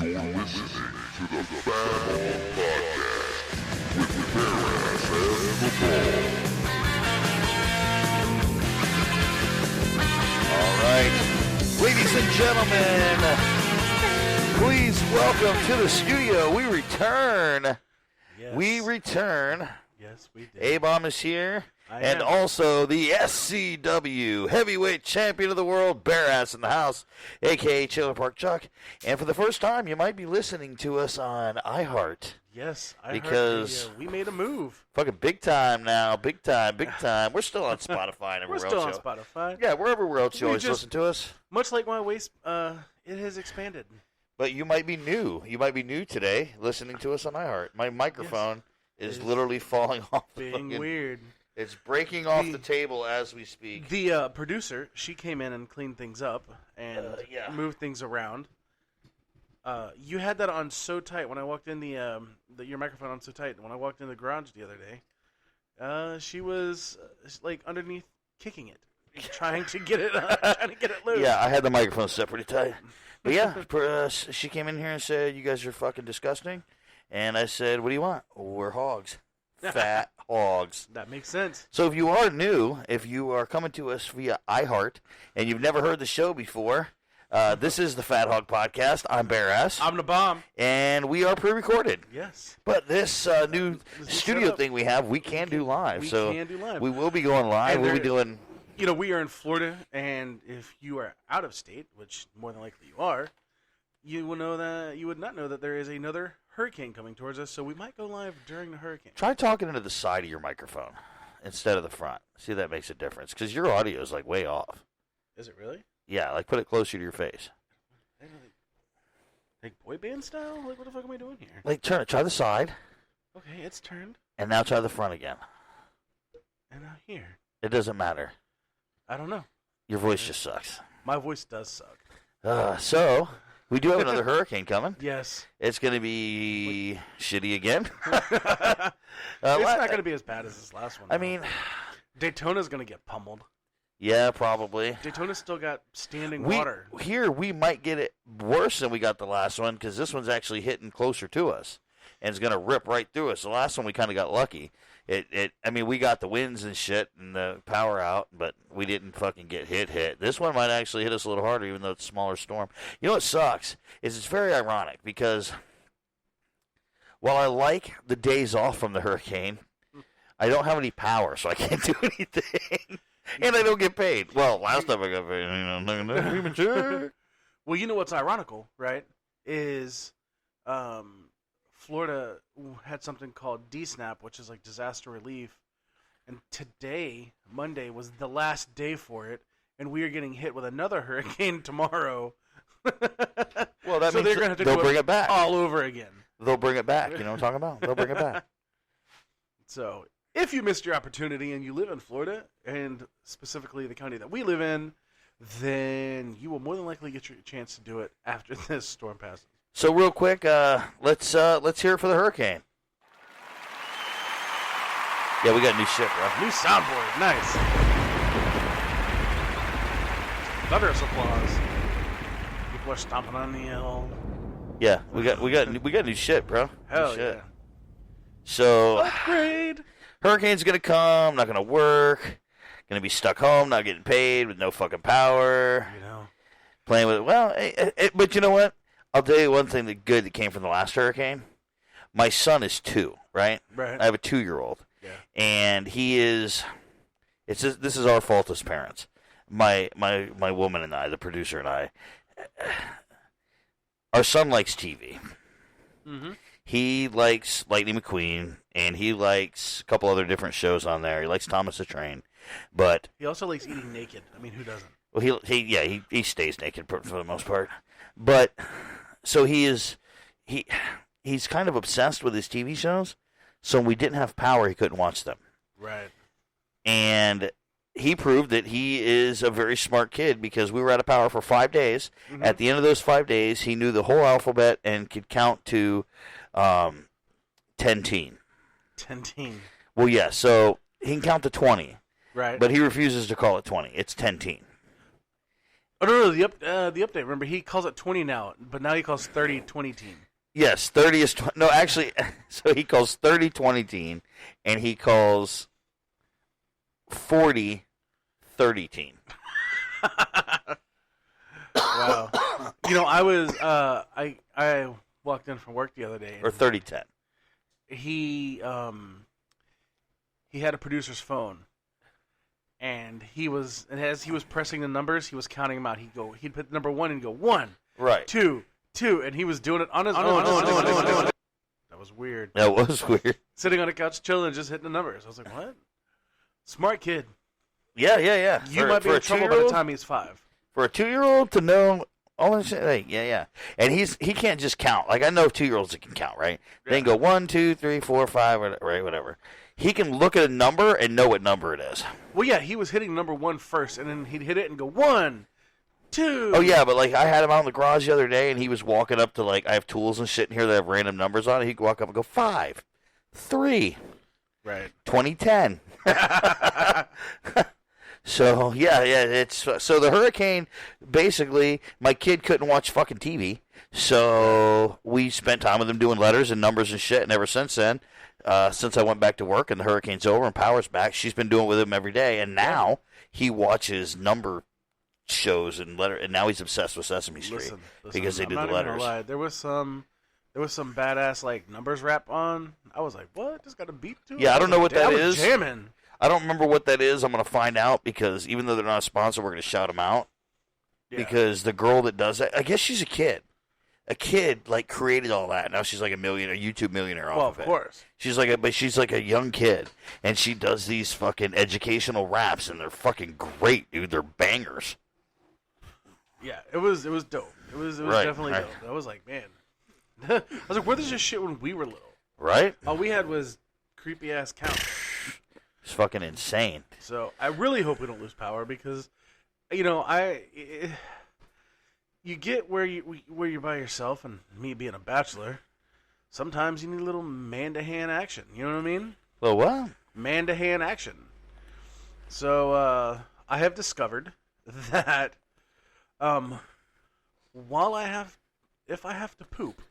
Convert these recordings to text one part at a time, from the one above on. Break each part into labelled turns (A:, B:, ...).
A: You're listening to the Fat Hog Podcast with Bearass and the Ball.
B: All right, ladies and gentlemen, please welcome to the studio. We return.
C: Yes.
B: We return.
C: Yes, we did.
B: A-Bomb is here. And
C: am.
B: also the SCW heavyweight champion of the world, Bearass in the house, a.k.a. Trailer Park Chuck. And for the first time, you might be listening to us on iHeart.
C: Yes, I
B: Because
C: heard we made a move.
B: Fucking big time now. Big time, big time. We're still on Spotify and
C: We're
B: everywhere
C: still on
B: else.
C: Spotify.
B: Yeah, wherever else you
C: We
B: always
C: just-
B: listen to us.
C: Much like my waist, it has expanded.
B: But you might be new. You might be new today listening to us on iHeart. My microphone is
C: It's
B: literally falling off the
C: Being
B: fucking...
C: weird.
B: It's breaking off
C: The-
B: the table as we speak.
C: The producer, she came in and cleaned things up and
B: yeah.
C: moved things around. You had that on so tight when I walked in your microphone on so tight. When I walked in the garage the other day, she was like underneath kicking it, trying to get it loose.
B: Yeah, I had the microphone set pretty tight. But yeah, she came in here and said, "You guys are fucking disgusting." And I said, "What do you want?" "We're hogs. Fat hogs."
C: That makes sense.
B: So if you are new, if you are coming to us via iHeart, and you've never heard the show before, this is the Fat Hog Podcast. I'm Bearass.
C: I'm the bomb.
B: And we are pre-recorded.
C: Yes.
B: But this new studio
C: up.
B: thing we have, we can do live.
C: We
B: so
C: can do live.
B: we will be going live.
C: And
B: We'll be
C: there-
B: doing...
C: You know, we are in Florida, and if you are out of state, which more than likely you are, you would not know that there is another hurricane coming towards us. So we might go live during the hurricane.
B: Try talking into the side of your microphone instead of the front. See if that makes a difference. Because your audio is like way off.
C: Is it really?
B: Yeah, like put it closer to your face.
C: Like boy band style? Like what the fuck am I doing here?
B: Like turn it. Try the side,
C: Okay, it's turned,
B: and now try the front again.
C: and now here.
B: It doesn't matter.
C: I don't know.
B: Your voice just sucks.
C: My voice does suck.
B: So we do have another hurricane coming.
C: Yes.
B: It's going to be shitty again.
C: It's not going to be as bad as this last one.
B: I
C: though.
B: mean,
C: Daytona's going to get pummeled.
B: yeah, probably.
C: Daytona's still got standing
B: We
C: water.
B: here we might get it worse than we got the last one because this one's actually hitting closer to us and it's gonna rip right through us. The last one we kind of got lucky. I mean, we got the winds and shit and the power out, but we didn't fucking get hit. This one might actually hit us a little harder, even though it's a smaller storm. You know what sucks is it's very ironic because while I like the days off from the hurricane, I don't have any power, so I can't do anything. And I don't get paid. Well, last time I got paid, even check.
C: Well, you know what's ironical, right? Is Florida had something called DSNAP, which is like disaster relief. And today, Monday, was the last day for it. And we are getting hit with another hurricane tomorrow.
B: Well, that
C: so
B: means
C: they're gonna have to
B: they'll
C: do
B: bring it back.
C: all over again.
B: They'll bring it back. You know what I'm talking about? They'll bring it back.
C: So if you missed your opportunity and you live in Florida, and specifically the county that we live in, then you will more than likely get your chance to do it after this storm passes.
B: So real quick, let's hear it for the hurricane. Yeah, we got new shit, bro.
C: New soundboard, nice. Thunderous applause. People are stomping on the hill.
B: Yeah, we got new shit, bro.
C: Hell
B: New shit.
C: yeah.
B: So
C: Upgrade.
B: hurricane's gonna come, not gonna work, gonna be stuck home, not getting paid, with no fucking power,
C: You know.
B: playing with it. Well, but you know what? I'll tell you one thing that came from the last hurricane. My son is 2, right?
C: Right.
B: I have a 2-year-old.
C: Yeah.
B: And he is. This is our fault as parents. My woman and I, the producer and I. Our son likes TV.
C: Mm-hmm.
B: He likes Lightning McQueen, and he likes a couple other different shows on there. He likes Thomas the Train, but
C: He also likes eating naked. I mean, who doesn't?
B: well, he stays naked for the most part. But so he's kind of obsessed with his TV shows. So when we didn't have power, he couldn't watch them.
C: Right.
B: And he proved that he is a very smart kid because we were out of power for 5 days.
C: Mm-hmm.
B: At the end of those 5 days, he knew the whole alphabet and could count to 10-teen.
C: 10-teen.
B: Well, yeah, so he can count to 20,
C: Right.
B: but he refuses to call it 20. It's 10-teen.
C: Oh no, the update. Remember, he calls it 20 now, but now he calls 30 20 team.
B: Yes, 30 is no. Actually, so he calls 30 20 teen, and he calls 40 30 teen.
C: Wow. I was I walked in from work the other day,
B: Or 30 10.
C: he had a producer's phone, and as he was pressing the numbers, he was counting them out. He'd put number 1 and go 1,
B: Right.
C: 2, 2, and he was doing it on his own. That was weird.
B: That was weird.
C: Sitting on a couch chilling, just hitting the numbers. I was like, what? Smart kid.
B: Yeah.
C: You might be in trouble by the time he's 5.
B: For a 2-year-old to know all this shit, like, yeah. And he can't just count. Like, I know 2-year-olds that can count, right?
C: Yeah.
B: They can go 1, 2, 3, 4, 5, right, whatever. He can look at a number and know what number it is.
C: Well, yeah, he was hitting number 1 first, and then he'd hit it and go 1, 2.
B: Oh, yeah, but, like, I had him out in the garage the other day, and he was walking up to, like, I have tools and shit in here that have random numbers on it. He'd walk up and go 5, 3,
C: Right.
B: 2010. So, so the hurricane, basically, my kid couldn't watch fucking TV, so we spent time with him doing letters and numbers and shit, and ever since then, since I went back to work and the hurricane's over and power's back, she's been doing it with him every day, and now he watches number shows and now he's obsessed with Sesame Street
C: Listen,
B: because they
C: I'm
B: do
C: not
B: the
C: even gonna
B: letters.
C: lie. There was some badass like numbers rap on. I was like, what? Just got a beat to it?
B: Yeah, I don't know what that
C: I was
B: is.
C: Jamming.
B: I don't remember what that is. I'm going to find out because even though they're not a sponsor, we're going to shout them out.
C: Yeah.
B: Because the girl that does that, I guess she's a kid. A kid like created all that. Now she's like a YouTube millionaire off of it.
C: Of course.
B: She's like a young kid, and she does these fucking educational raps, and they're fucking great, dude. They're bangers.
C: Yeah, it was dope. It was
B: Right,
C: definitely
B: right.
C: dope. I was like, man. I was like, where did this shit when we were little?
B: Right?
C: All we had was creepy ass count.
B: It's fucking insane.
C: So I really hope we don't lose power because, you get where you're by yourself, and me being a bachelor, sometimes you need a little man-to-hand action. You know what I mean?
B: Well, what?
C: Man-to-hand action. So I have discovered that if I have to poop,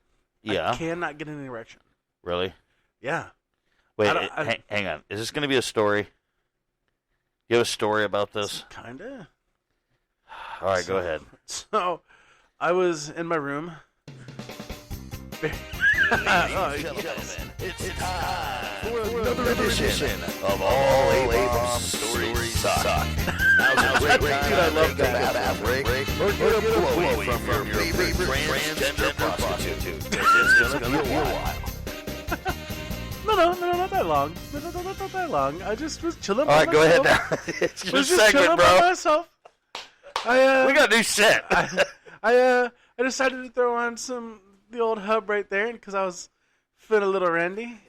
B: Yeah.
C: I cannot get an erection.
B: Really?
C: Yeah.
B: Wait,
C: I
B: hang on. Is this going to be a story? You have a story about this?
C: Kinda.
B: All right, go ahead.
C: So, I was in my room.
B: It's time for another edition of All Abrams Stories Suck. Now's a great time
C: I love
B: to take a bath break or get a blow from your favorite transgender prostitute. It's going to be a while.
C: No, not that long. Not that long. I just was chilling.
B: All
C: by
B: right, go ahead
C: myself.
B: now. It's your
C: Was just
B: segment,
C: chilling by
B: bro.
C: myself.
B: We got a new set.
C: I decided to throw on the old hub right there because I was feeling a little randy.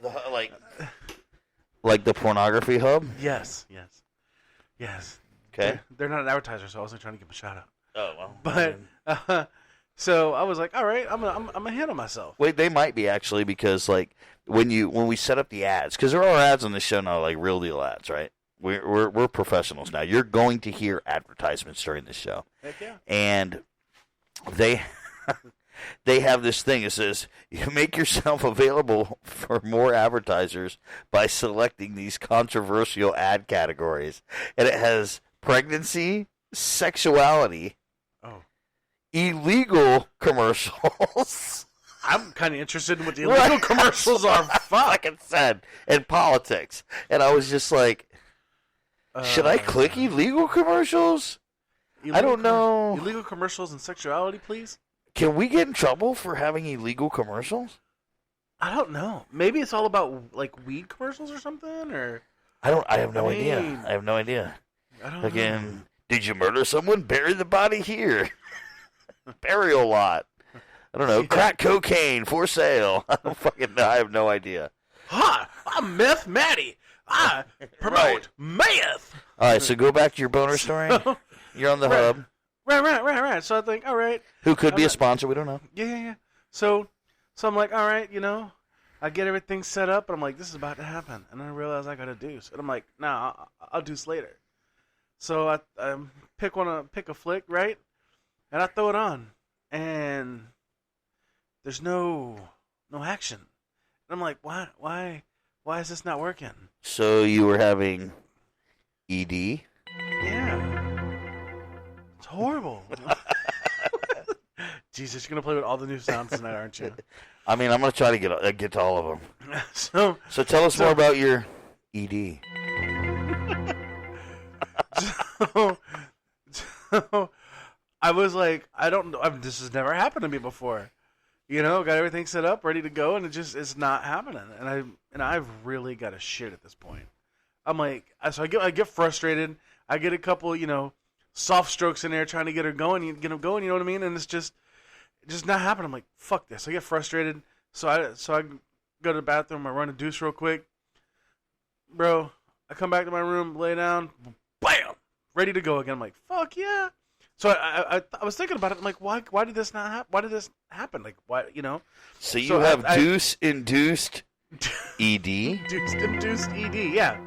B: Like the pornography hub?
C: Yes.
B: Okay.
C: They're not an advertiser, so I wasn't trying to give them a shout out.
B: Oh, well.
C: But so I was like, all right, I'm gonna handle myself.
B: Wait, they might be actually because like when we set up the ads, because there are ads on the show now, like real deal ads, right? We're professionals now. You're going to hear advertisements during the show,
C: Heck yeah.
B: and they have this thing that says you make yourself available for more advertisers by selecting these controversial ad categories, and it has pregnancy, sexuality, illegal commercials.
C: I'm kind of interested in what the illegal commercials are.
B: Fucking said, and politics, and I was just like, should I click illegal commercials? I don't know.
C: Illegal commercials and sexuality, please.
B: Can we get in trouble for having illegal commercials?
C: I don't know. Maybe it's all about like weed commercials or something, or
B: I have no idea.
C: mean,
B: I have no idea.
C: I don't know.
B: Again, did you murder someone? Bury the body here. Burial lot. I don't know.
C: Yeah.
B: Crack cocaine for sale. I don't fucking know. I have no idea.
C: Hi, I'm Meth Matty. I promote meth.
B: All right, so go back to your boner story. You're on the hub.
C: Right. So I think, all right.
B: Who could be a sponsor? We don't know.
C: Yeah. So I'm like, all right, I get everything set up, and I'm like, this is about to happen, and then I realize I got to deuce, and I'm like, nah, I'll deuce later. So I pick a flick, right? And I throw it on, and there's no action. And I'm like, why is this not working?
B: So you were having ED?
C: Yeah. It's horrible. Jesus, you're going to play with all the new sounds tonight, aren't you?
B: I mean, I'm going to try to get to all of them. So tell us more about your ED.
C: So I was like, I don't know. This has never happened to me before. You know, got everything set up, ready to go, and it's not happening. And I've really got a shit at this point. I'm like, so I get frustrated. I get a couple, soft strokes in there trying to get her going, get them going. You know what I mean? And it's just not happening. I'm like, fuck this. I get frustrated. So I go to the bathroom. I run a deuce real quick, bro. I come back to my room, lay down, bam, ready to go again. I'm like, fuck yeah. So I was thinking about it. I'm like, why did this not happen? Why did this happen? Like, why,
B: So you have deuce-induced ED?
C: Deuce-induced ED, yeah.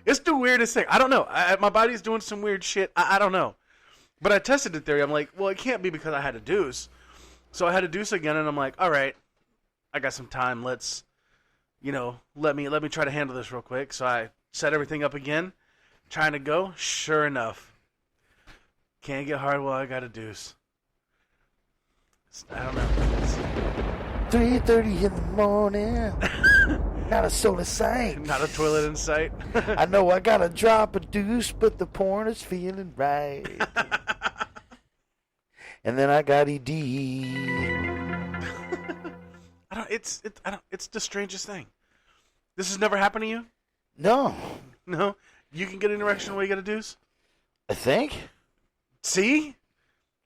C: It's the weirdest thing. I don't know. My body's doing some weird shit. I don't know. But I tested the theory. I'm like, well, it can't be because I had a deuce. So I had a deuce again, and I'm like, all right, I got some time. Let's, let me try to handle this real quick. So I set everything up again, trying to go. Sure enough. Can't get hard while I got a deuce. I don't know.
B: 3:30 in the morning. Not a soul in sight.
C: Not a toilet in sight.
B: I know I gotta drop a deuce, but the porn is feeling right. And then I got ED.
C: It's the strangest thing. This has never happened to you?
B: No.
C: No? You can get an erection while you got a deuce?
B: I think.
C: See?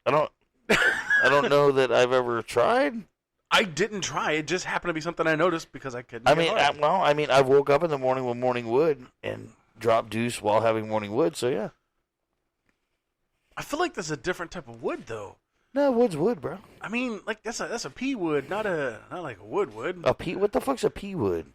B: I don't know that I've ever tried.
C: I didn't try. It just happened to be something I noticed because I couldn't.
B: I woke up in the morning with morning wood and dropped deuce while having morning wood. So yeah.
C: I feel like there's a different type of wood though.
B: No, wood's wood, bro.
C: I mean, like that's a pea wood, not like a wood.
B: A pea? What the fuck's a pea wood?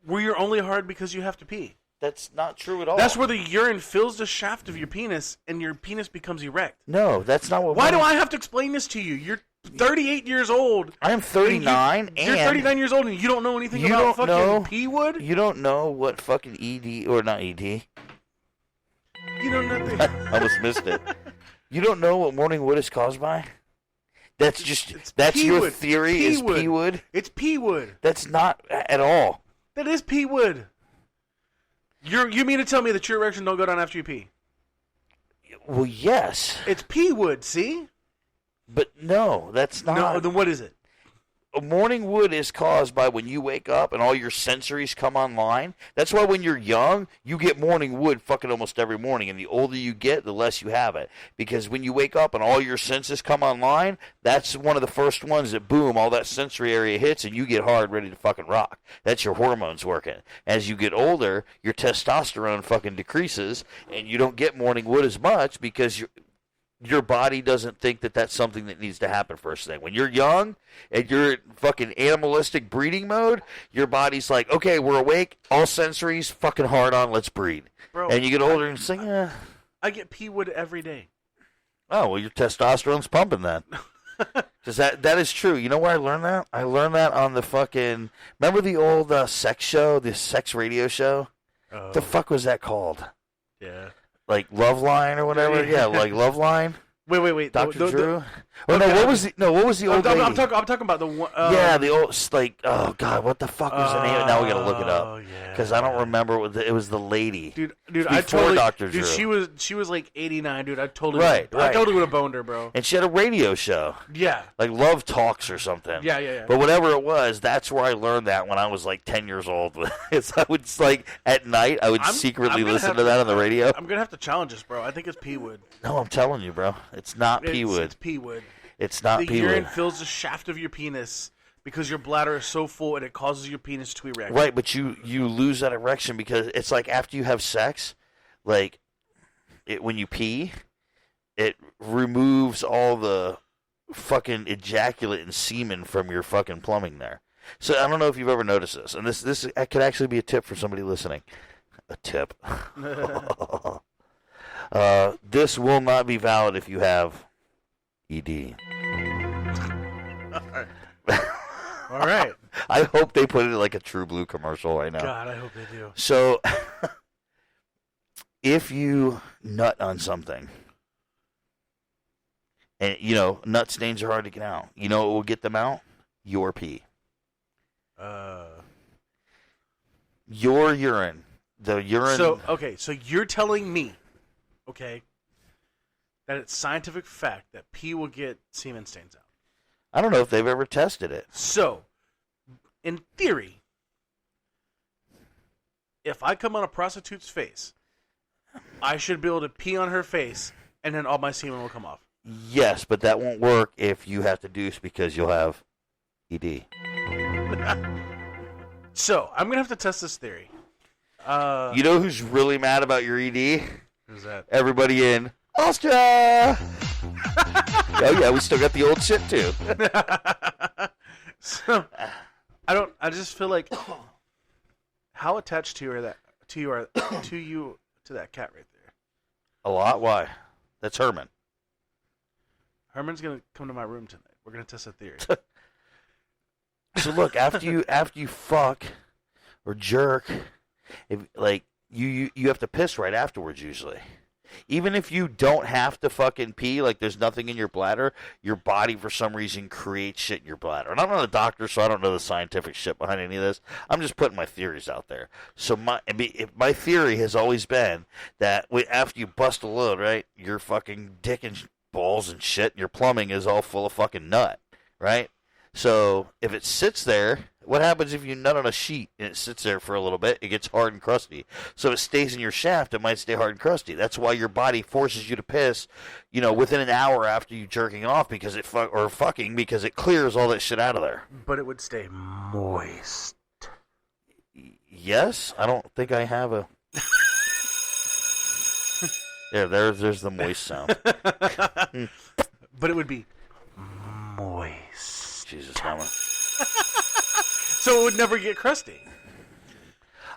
C: Where you're only hard because you have to pee.
B: That's not true at all.
C: That's where the urine fills the shaft of your penis and your penis becomes erect.
B: No, that's not what.
C: Why do I have to explain this to you? You're 38 years old.
B: I am 39, and
C: you're 39 years old, and you don't know anything about fucking pea wood?
B: You don't know what fucking ED, or not ED.
C: You know nothing.
B: I almost missed it. You don't know what morning wood is caused by? That's your theory is pea wood?
C: It's pea wood.
B: That's not at all.
C: That is pea wood. You mean to tell me that your erection don't go down after you pee?
B: Well, yes.
C: It's pea wood, see?
B: But no, that's not.
C: No, then what is it?
B: Morning wood is caused by when you wake up and all your sensories come online. That's why when you're young, you get morning wood fucking almost every morning. And the older you get, the less you have it. Because when you wake up and all your senses come online, that's one of the first ones that boom, all that sensory area hits and you get hard, ready to fucking rock. That's your hormones working. As you get older, your testosterone fucking decreases and you don't get morning wood as much because your body doesn't think that that's something that needs to happen first thing. When you're young and you're in fucking animalistic breeding mode, your body's like, okay, we're awake, all sensories, fucking hard on, let's breed.
C: Bro,
B: and you get older and say,
C: I get pea wood every day.
B: Oh, well, your testosterone's pumping then. Because that is true. You know where I learned that? I learned that on the fucking, remember the old sex show, the sex radio show? What the fuck was that called?
C: Yeah.
B: Like Loveline or whatever? Yeah, like Loveline.
C: Wait.
B: Dr. Drew? What was the old lady?
C: I'm talking about the one.
B: Yeah, the old, oh, God, what the fuck was the name? Now we gotta look it up.
C: Oh, yeah.
B: Because I don't remember it was the lady.
C: Dude,
B: before
C: I totally,
B: Dr. Drew.
C: Dude, she was like 89, dude. I totally
B: right.
C: I totally would have boned her, bro.
B: And she had a radio show.
C: Yeah.
B: Like Love Talks or something.
C: Yeah.
B: But whatever it was, that's where I learned that when I was like 10 years old. I would, like, at night, I would secretly listen to that on the radio.
C: I'm going to have to challenge this, bro. I think it's pea wood.
B: No, I'm telling you, bro. It's not pea wood.
C: It's pea wood.
B: It's not pea wood.
C: The urine fills the shaft of your penis because your bladder is so full and it causes your penis to erect.
B: Right, but you lose that erection because it's like after you have sex, like when you pee, it removes all the fucking ejaculate and semen from your fucking plumbing there. So I don't know if you've ever noticed this, and this could actually be a tip for somebody listening. A tip. This will not be valid if you have ED.
C: All right.
B: I hope they put it in like a True Blue commercial right now.
C: God, I hope they do.
B: So, if you nut on something, and nut stains are hard to get out, what will get them out? Your pee. Your urine. The urine.
C: So you're telling me, okay, that it's scientific fact that pee will get semen stains out.
B: I don't know if they've ever tested it.
C: So, in theory, if I come on a prostitute's face, I should be able to pee on her face, and then all my semen will come off.
B: Yes, but that won't work if you have to deuce because you'll have ED.
C: So, I'm going to have to test this theory.
B: You know who's really mad about your ED?
C: Who's that?
B: Everybody in Austria! Oh, yeah, we still got the old shit, too.
C: So, I just feel like, how attached to that cat right there?
B: A lot? Why? That's Herman.
C: Herman's going to come to my room tonight. We're going to test a theory.
B: So look, after you fuck or jerk, you have to piss right afterwards usually. Even if you don't have to fucking pee, like there's nothing in your bladder, your body for some reason creates shit in your bladder. And I'm not a doctor, so I don't know the scientific shit behind any of this. I'm just putting my theories out there. So my theory has always been that after you bust a load, right, your fucking dick and balls and shit, and your plumbing is all full of fucking nut, right? So if it sits there, what happens if you nut on a sheet and it sits there for a little bit? It gets hard and crusty. So if it stays in your shaft, it might stay hard and crusty. That's why your body forces you to piss, within an hour after you jerking off because because it clears all that shit out of there.
C: But it would stay moist.
B: Yes, I don't think I have a. There's the moist sound.
C: But it would be moist.
B: Jesus, Mama.
C: So it would never get crusty.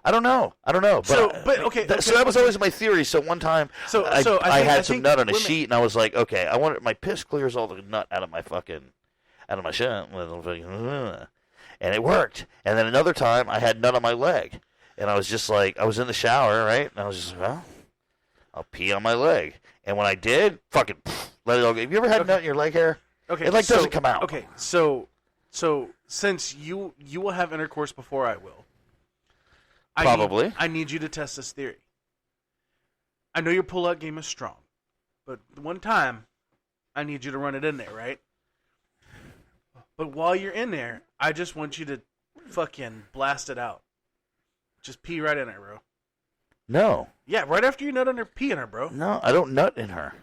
B: I don't know.
C: So
B: that was always my theory. So one time, I had some nut on a sheet, and I was like, okay, I want my piss clears all the nut out of my shit, and it worked. And then another time, I had nut on my leg, and I was just like, I was in the shower, right, and I was just like, well, I'll pee on my leg. And when I did, fucking let it all go. Have you ever had nut in your leg hair?
C: Okay,
B: it doesn't come out.
C: Okay, so since you will have intercourse before I will,
B: probably
C: I need you to test this theory. I know your pull-out game is strong, but one time I need you to run it in there, right? But while you're in there, I just want you to fucking blast it out. Just pee right in her, bro.
B: No.
C: Yeah, right after you nut on her, pee in her, bro.
B: No, I don't nut in her.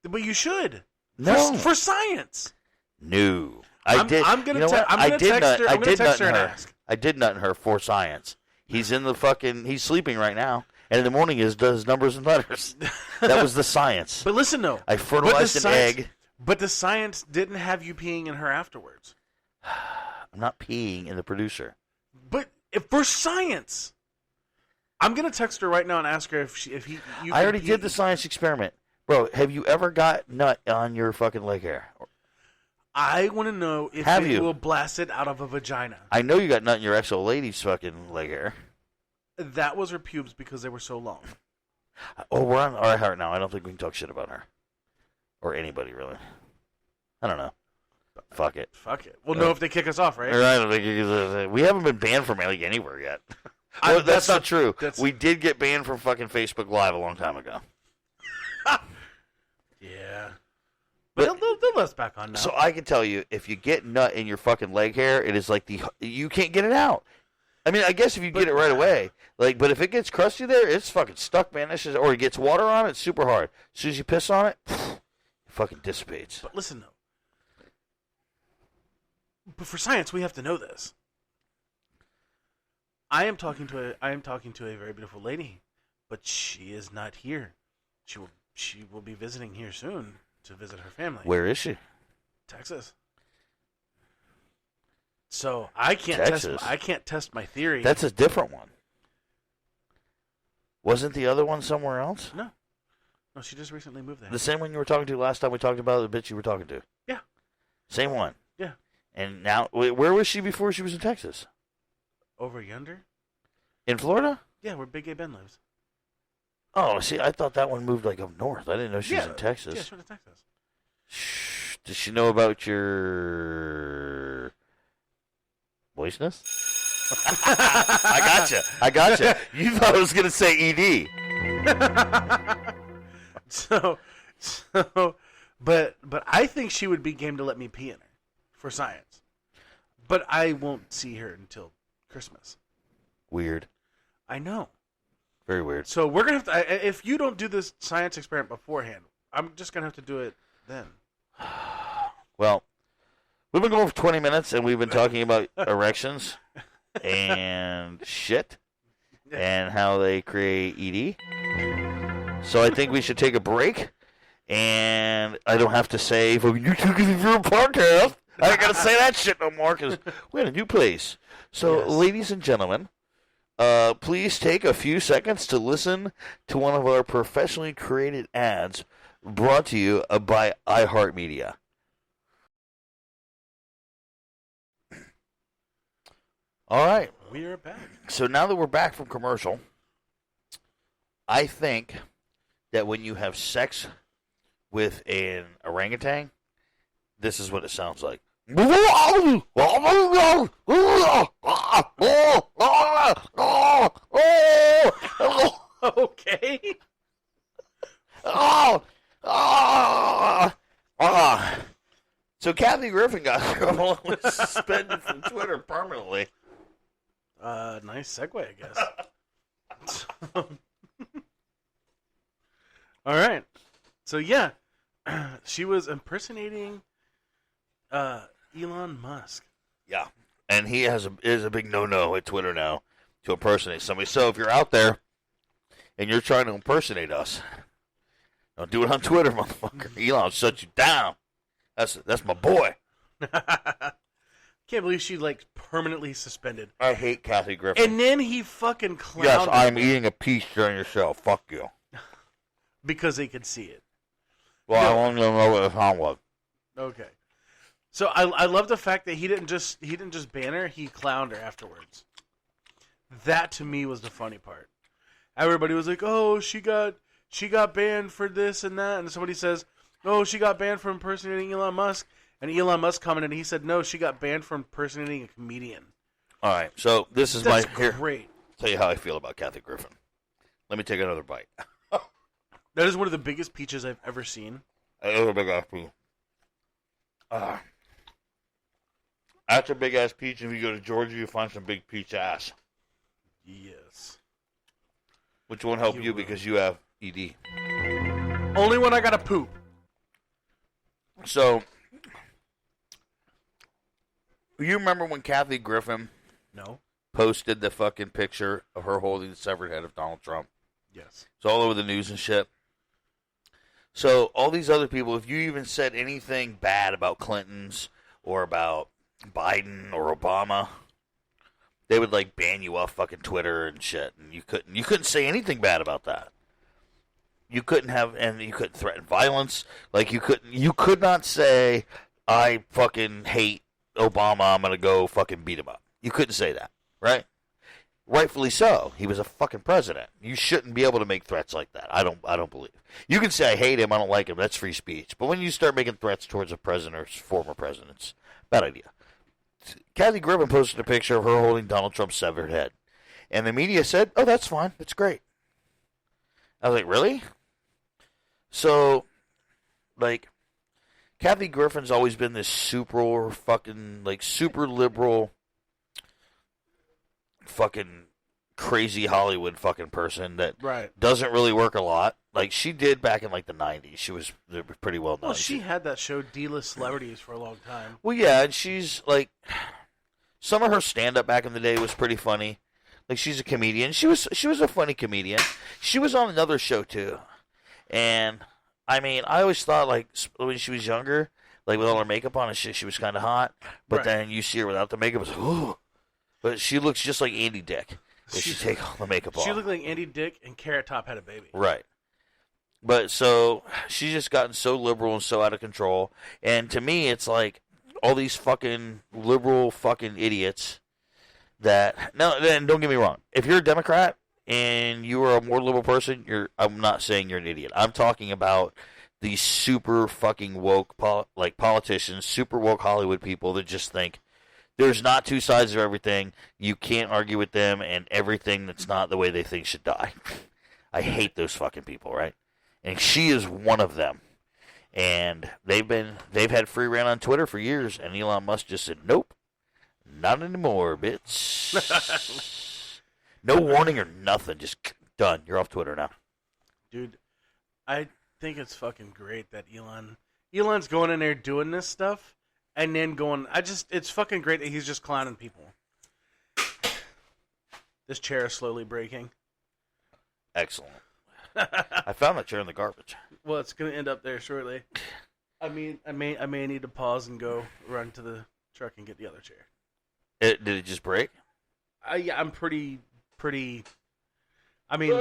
C: But you should.
B: No.
C: For science.
B: No. I did.
C: I'm gonna text her and ask.
B: I did nut in her for science. He's sleeping right now. And in the morning he does his numbers and letters. That was the science.
C: But listen, though.
B: I fertilized an egg.
C: But the science didn't have you peeing in her afterwards.
B: I'm not peeing in the producer.
C: But for science. I'm going to text her right now and ask her
B: I already did the science experiment. Bro, have you ever got nut on your fucking leg hair?
C: I want to know if it will blast it out of a vagina.
B: I know you got nut in your ex-old lady's fucking leg hair.
C: That was her pubes because they were so long.
B: Oh, we're on our heart now. I don't think we can talk shit about her. Or anybody, really. I don't know. Fuck it.
C: We'll know if they kick us off, right?
B: I don't think we haven't been banned from anywhere yet. Well, that's not true. We did get banned from fucking Facebook Live a long time ago.
C: Yeah. But they'll let us back on now.
B: So I can tell you, if you get nut in your fucking leg hair, it is like you can't get it out. I mean, I guess if you get it right away, but if it gets crusty there, it's fucking stuck, man. Or it gets water on it, it's super hard. As soon as you piss on it, it fucking dissipates.
C: But listen though. But for science, we have to know this. I am talking to a very beautiful lady, but she is not here. She will be visiting here soon to visit her family.
B: Where is she?
C: Texas. So I can't test my theory.
B: That's a different one. Wasn't the other one somewhere else?
C: No, Oh, she just recently moved there.
B: The same one you were talking to last time we talked about, the bitch you were talking to?
C: Yeah.
B: Same one?
C: Yeah.
B: And now, where was she before she was in Texas?
C: Over yonder?
B: In Florida?
C: Yeah, where Big Gay Ben lives.
B: Oh, see, I thought that one moved like up north. I didn't know she was in Texas.
C: Yeah, she went to Texas.
B: Shh. Does she know about your moistness? I gotcha. You thought I was going to say ED.
C: But I think she would be game to let me pee in her for science. But I won't see her until Christmas.
B: Weird.
C: I know.
B: Very weird.
C: So we're gonna have to. If you don't do this science experiment beforehand, I'm just gonna have to do it then.
B: Well, we've been going for 20 minutes, and we've been talking about erections and shit and how they create ED. So I think we should take a break, and I don't have to say, well, you took it for a podcast. I ain't got to say that shit no more because we're in a new place. So, ladies and gentlemen, please take a few seconds to listen to one of our professionally created ads brought to you by iHeartMedia. All right.
C: We are back.
B: So now that we're back from commercial, I think that when you have sex with an orangutan, this is what it sounds like.
C: Okay.
B: So Kathy Griffin got suspended from Twitter permanently.
C: Nice segue, I guess. All right. So yeah, she was impersonating Elon Musk.
B: Yeah, and he is a big no-no at Twitter now to impersonate somebody. So if you're out there and you're trying to impersonate us, don't do it on Twitter, motherfucker. Elon will shut you down. That's my boy.
C: Can't believe she permanently suspended.
B: I hate Kathy Griffin.
C: And then he fucking clowned.
B: Yes, I'm eating a peach during your show. Fuck you.
C: Because they could see it.
B: Well, I want to know what the song was.
C: Okay. So I love the fact that he didn't just ban her, he clowned her afterwards. That to me was the funny part. Everybody was like, "Oh, she got banned for this and that," and somebody says, "Oh, she got banned for impersonating Elon Musk," and Elon Musk commented, and he said, "No, she got banned for impersonating a comedian."
B: All right, so this is
C: That's
B: here.
C: great.
B: Tell you how I feel about Kathy Griffin. Let me take another bite.
C: That is one of the biggest peaches I've ever seen.
B: That's a big ass peach. That's a big ass peach. If you go to Georgia, you find some big peach ass.
C: Yes.
B: Which won't help you because you have ED.
C: Only when I gotta poop.
B: So, you remember when Kathy Griffin
C: No.
B: posted the fucking picture of her holding the severed head of Donald Trump?
C: Yes.
B: It's all over the news and shit. So, all these other people, if you even said anything bad about Clinton's or about Biden or Obama, they would ban you off fucking Twitter and shit, and you couldn't say anything bad about that. You couldn't threaten violence. You could not say, I fucking hate Obama, I'm gonna go fucking beat him up. You couldn't say that, right? Rightfully so. He was a fucking president. You shouldn't be able to make threats like that. I don't believe. You can say I hate him, I don't like him. That's free speech. But when you start making threats towards a president or former presidents, bad idea. Kathy Griffin posted a picture of her holding Donald Trump's severed head, and the media said, "Oh, that's fine. That's great." I was like, "Really?" So, Kathy Griffin's always been this super fucking super liberal, fucking crazy Hollywood fucking person that doesn't really work a lot. She did back in the 90s. She was pretty well known.
C: Well, she had that show D-List Celebrities for a long time.
B: Well, yeah, and she's some of her stand-up back in the day was pretty funny. She's a comedian. She was a funny comedian. She was on another show too, and I mean, I always thought when she was younger, with all her makeup on and shit, she was kind of hot. But then you see her without the makeup, it's ooh. But she looks just like Andy Dick if she take all the makeup off.
C: She looked like Andy Dick and Carrot Top had a baby.
B: Right. But so she's just gotten so liberal and so out of control. And to me, it's like all these fucking liberal fucking idiots that. No, then don't get me wrong. If you're a Democrat and you are a more liberal person, I'm not saying you're an idiot. I'm talking about these super fucking woke politicians, super woke Hollywood people that just think there's not two sides of everything. You can't argue with them, and everything that's not the way they think should die. I hate those fucking people, right? And she is one of them. And they've had free reign on Twitter for years, and Elon Musk just said, nope, not anymore, bitch. No warning or nothing, just done. You're off Twitter now.
C: Dude, I think it's fucking great that Elon's going in there doing this stuff, and then it's fucking great that he's just clowning people. This chair is slowly breaking.
B: Excellent. I found that chair in the garbage.
C: Well, it's gonna end up there shortly. I may need to pause and go run to the truck and get the other chair.
B: Did it just break?
C: Yeah, I'm pretty. I mean,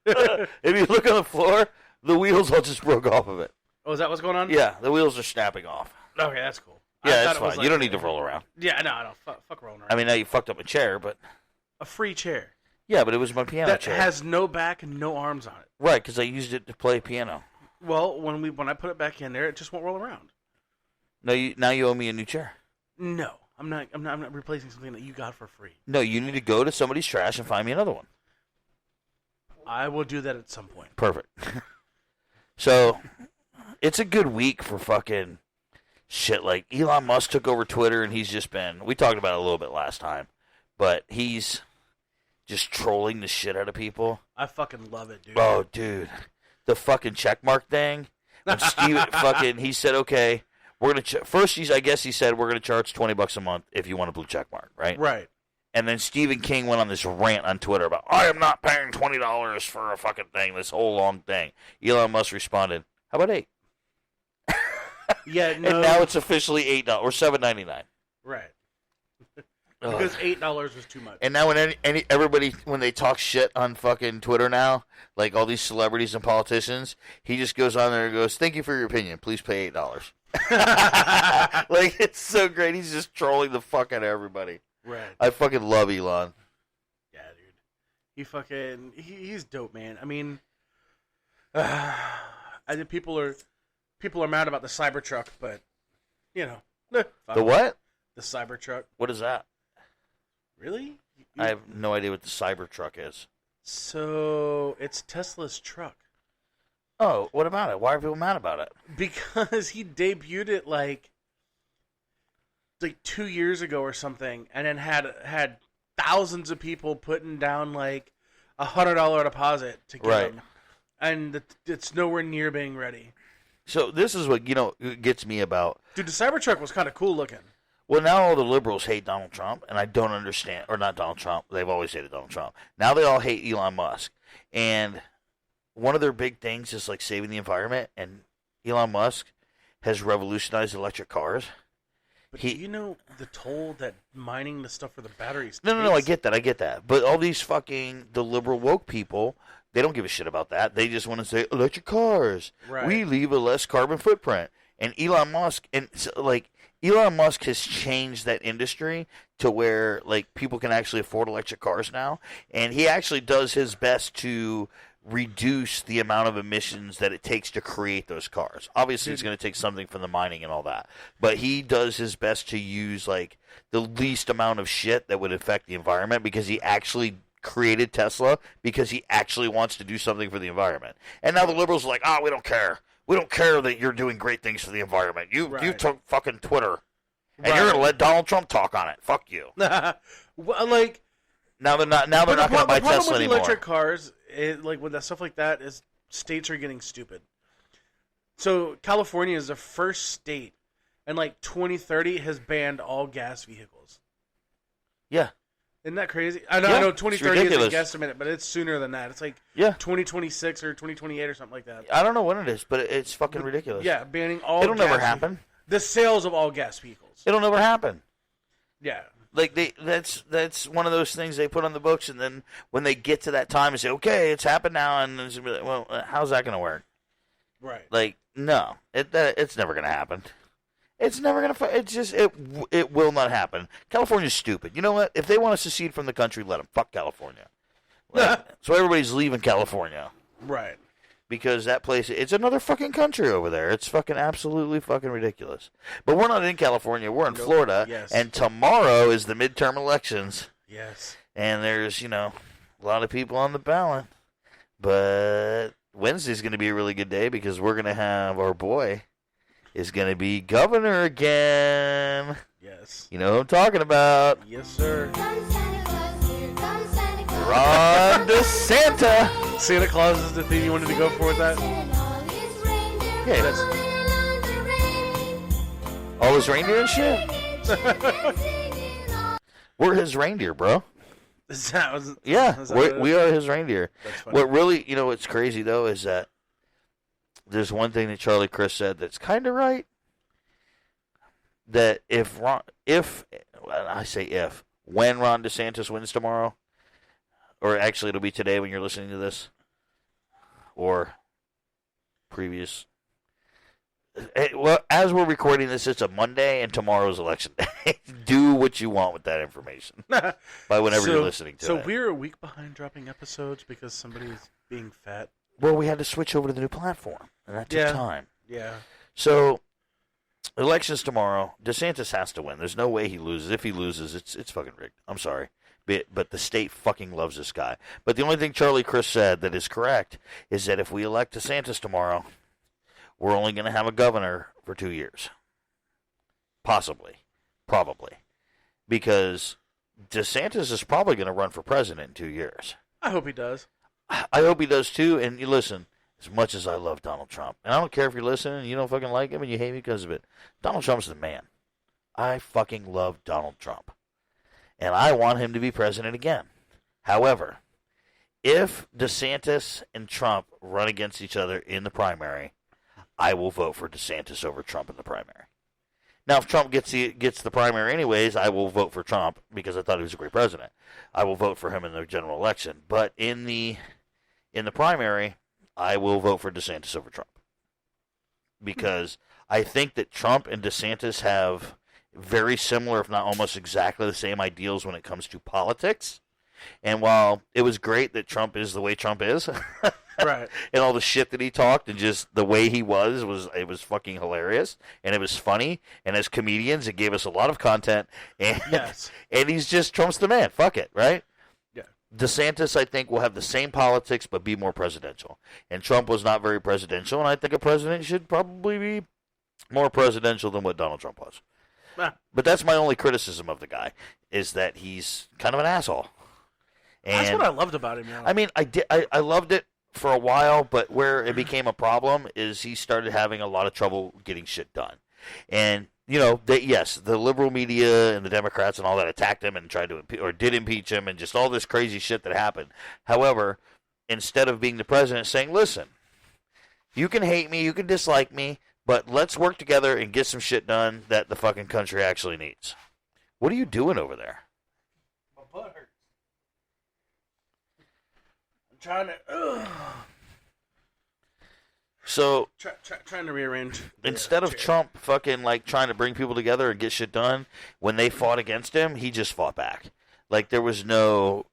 B: if you look on the floor, the wheels all just broke off of it.
C: Oh, is that what's going on?
B: Yeah, the wheels are snapping off.
C: Okay, that's cool.
B: Yeah, that's fine. You don't need to roll around.
C: Yeah, no, fuck rolling around.
B: I mean, now you fucked up a chair, but
C: a free chair.
B: Yeah, but it was my piano chair.
C: That has no back and no arms on it.
B: Right, because I used it to play piano.
C: Well, when I put it back in there, it just won't roll around.
B: No, now you owe me a new chair.
C: No, I'm not replacing something that you got for free.
B: No, you need to go to somebody's trash and find me another one.
C: I will do that at some point.
B: Perfect. So, it's a good week for fucking shit. Like, Elon Musk took over Twitter, and he's just been... We talked about it a little bit last time, but he's just trolling the shit out of people.
C: I fucking love it, dude.
B: Oh, dude. The fucking checkmark thing. When Steve he said, okay, we're going to... First, I guess he said, we're going to charge $20 a month if you want a blue checkmark, right?
C: Right.
B: And then Stephen King went on this rant on Twitter about, I am not paying $20 for a fucking thing, this whole long thing. Elon Musk responded, how about $8?
C: Yeah, no.
B: And now it's officially $8 or $7.99.
C: Right. Because $8 was too much.
B: And now when everybody, when they talk shit on fucking Twitter now, like all these celebrities and politicians, he just goes on there and goes, thank you for your opinion. Please pay $8. Like, it's so great. He's just trolling the fuck out of everybody.
C: Right.
B: I fucking love Elon.
C: Yeah, dude. He's dope, man. I mean, I think people are mad about the Cybertruck, but, you know.
B: The what?
C: The Cybertruck.
B: What is that?
C: Really?
B: I have no idea what the Cybertruck is.
C: So, it's Tesla's truck.
B: Oh, what about it? Why are people mad about it?
C: Because he debuted it like 2 years ago or something, and then had thousands of people putting down like $100 deposit to get him, and it's nowhere near being ready.
B: So this is what gets me about.
C: Dude, the Cybertruck was kind of cool looking.
B: Well, now all the liberals hate Donald Trump, and I don't understand. Or not Donald Trump. They've always hated Donald Trump. Now they all hate Elon Musk. And one of their big things is like saving the environment, and Elon Musk has revolutionized electric cars.
C: But do you know the toll that mining the stuff for the batteries
B: No, I get that. But all these the liberal woke people, they don't give a shit about that. They just want to say, electric cars.
C: Right.
B: We leave a less carbon footprint. And Elon Musk has changed that industry to where like people can actually afford electric cars now. And he actually does his best to reduce the amount of emissions that it takes to create those cars. Obviously, it's going to take something from the mining and all that. But he does his best to use like the least amount of shit that would affect the environment because he actually created Tesla because he actually wants to do something for the environment. And now the liberals are like, we don't care. We don't care that you're doing great things for the environment. You took fucking Twitter, and you're gonna let Donald Trump talk on it. Fuck you.
C: Well, like
B: now they're not going to buy Tesla anymore.
C: The problem with electric cars, like with that stuff like that, is states are getting stupid. So California is the first state, and like 2030 has banned all gas vehicles.
B: Yeah.
C: Isn't that crazy? I know 2030 is a guesstimate, but it's sooner than that. It's like 2026 or 2028 or something like that.
B: I don't know when it is, but it's fucking ridiculous.
C: Yeah, banning all
B: It'll never happen.
C: The sales of all gas vehicles.
B: It'll never happen.
C: Yeah.
B: Like that's one of those things they put on the books, and then when they get to that time and say, okay, it's happened now, and well, how's that going to work?
C: Right.
B: Like, no, it's never gonna happen. It's never gonna. It's just it will not happen. California's stupid. You know what? If they want to secede from the country, let them. Fuck California. So everybody's leaving California
C: Right.
B: because that place, it's another fucking country over there. It's fucking absolutely fucking ridiculous. But we're not in California. We're in Florida.
C: Yes.
B: And tomorrow is the midterm elections.
C: Yes.
B: And there's, a lot of people on the ballot. But Wednesday's going to be a really good day because we're going to have our boy is going to be governor again.
C: Yes.
B: You know who I'm talking about.
C: Yes, sir.
B: Ron DeSantis.
C: Santa Claus is the thing you wanted to go for with that?
B: Yeah, that's all his reindeer and shit. We're his reindeer, bro. Yeah, we are his reindeer.
C: That's funny.
B: What really, what's crazy though is that there's one thing that Charlie Crist said that's kind of right. That when Ron DeSantis wins tomorrow, or actually it'll be today when you're listening to this, or previous. Well, as we're recording this, it's a Monday, and tomorrow's election day. Do what you want with that information by whenever you're listening to it.
C: So we're a week behind dropping episodes because somebody's being fat.
B: Well, we had to switch over to the new platform, and that took time.
C: Yeah.
B: So, elections tomorrow. DeSantis has to win. There's no way he loses. If he loses, it's fucking rigged. I'm sorry. But the state fucking loves this guy. But the only thing Charlie Crist said that is correct is that if we elect DeSantis tomorrow, we're only going to have a governor for 2 years. Possibly. Probably. Because DeSantis is probably going to run for president in 2 years.
C: I hope he does.
B: I hope he does too. And you listen, as much as I love Donald Trump, and I don't care if you're listening and you don't fucking like him and you hate me because of it, Donald Trump's the man. I fucking love Donald Trump. And I want him to be president again. However, if DeSantis and Trump run against each other in the primary, I will vote for DeSantis over Trump in the primary. Now, if Trump gets the primary anyways, I will vote for Trump because I thought he was a great president. I will vote for him in the general election. But in the primary, I will vote for DeSantis over Trump. Because I think that Trump and DeSantis have very similar, if not almost exactly the same ideals when it comes to politics. And while it was great that Trump is the way Trump is,
C: right,
B: and all the shit that he talked and just the way he was fucking hilarious, and it was funny, and as comedians it gave us a lot of content, and
C: yes,
B: and he's just Trump's the man. Fuck it, right?
C: Yeah.
B: DeSantis, I think, will have the same politics but be more presidential. And Trump was not very presidential, and I think a president should probably be more presidential than what Donald Trump was. But that's my only criticism of the guy, is that he's kind of an asshole. And
C: that's what I loved about him. Yeah.
B: I mean, I loved it for a while, but where it became a problem is he started having a lot of trouble getting shit done. And, the liberal media and the Democrats and all that attacked him and tried to did impeach him and just all this crazy shit that happened. However, instead of being the president saying, listen, you can hate me, you can dislike me, but let's work together and get some shit done that the fucking country actually needs. What are you doing over there?
C: My butt hurts. I'm trying to...
B: So...
C: Trying to rearrange.
B: Instead of Trump fucking, trying to bring people together and get shit done, when they fought against him, he just fought back. There was no,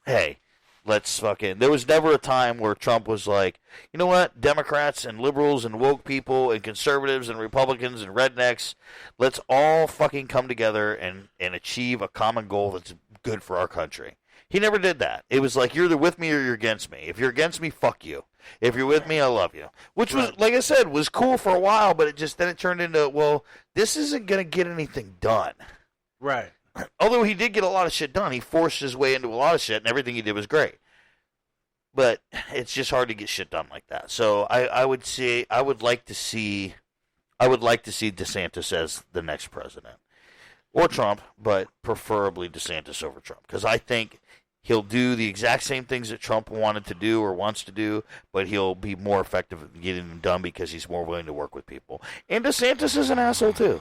B: hey... there was never a time where Trump was like, you know what, Democrats and liberals and woke people and conservatives and Republicans and rednecks, let's all fucking come together and achieve a common goal that's good for our country. He never did that. It was like, you're either with me or you're against me. If you're against me, fuck you. If you're with me, I love you. Which was, like I said, was cool for a while, but then it turned into, well, this isn't going to get anything done.
C: Right.
B: Although he did get a lot of shit done. He forced his way into a lot of shit, and everything he did was great. But it's just hard to get shit done like that. So I would like to see DeSantis as the next president. Or Trump, but preferably DeSantis over Trump. Because I think he'll do the exact same things that Trump wanted to do or wants to do, but he'll be more effective at getting them done because he's more willing to work with people. And DeSantis is an asshole, too.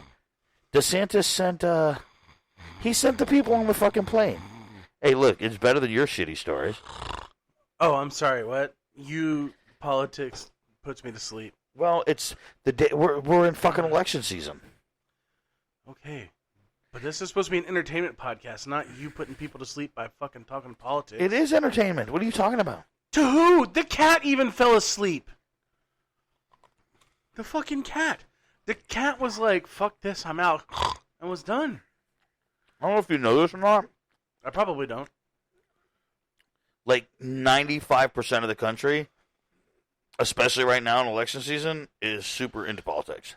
B: DeSantis sent the people on the fucking plane. Hey, look, it's better than your shitty stories.
C: Oh, I'm sorry, what? You politics puts me to sleep.
B: Well, it's the day we're in fucking election season.
C: Okay. But this is supposed to be an entertainment podcast, not you putting people to sleep by fucking talking politics.
B: It is entertainment. What are you talking about?
C: To who? The cat even fell asleep. The fucking cat. The cat was like, fuck this, I'm out. And was done.
B: I don't know if you know this or not.
C: I probably don't.
B: Like 95% of the country, especially right now in election season, is super into politics.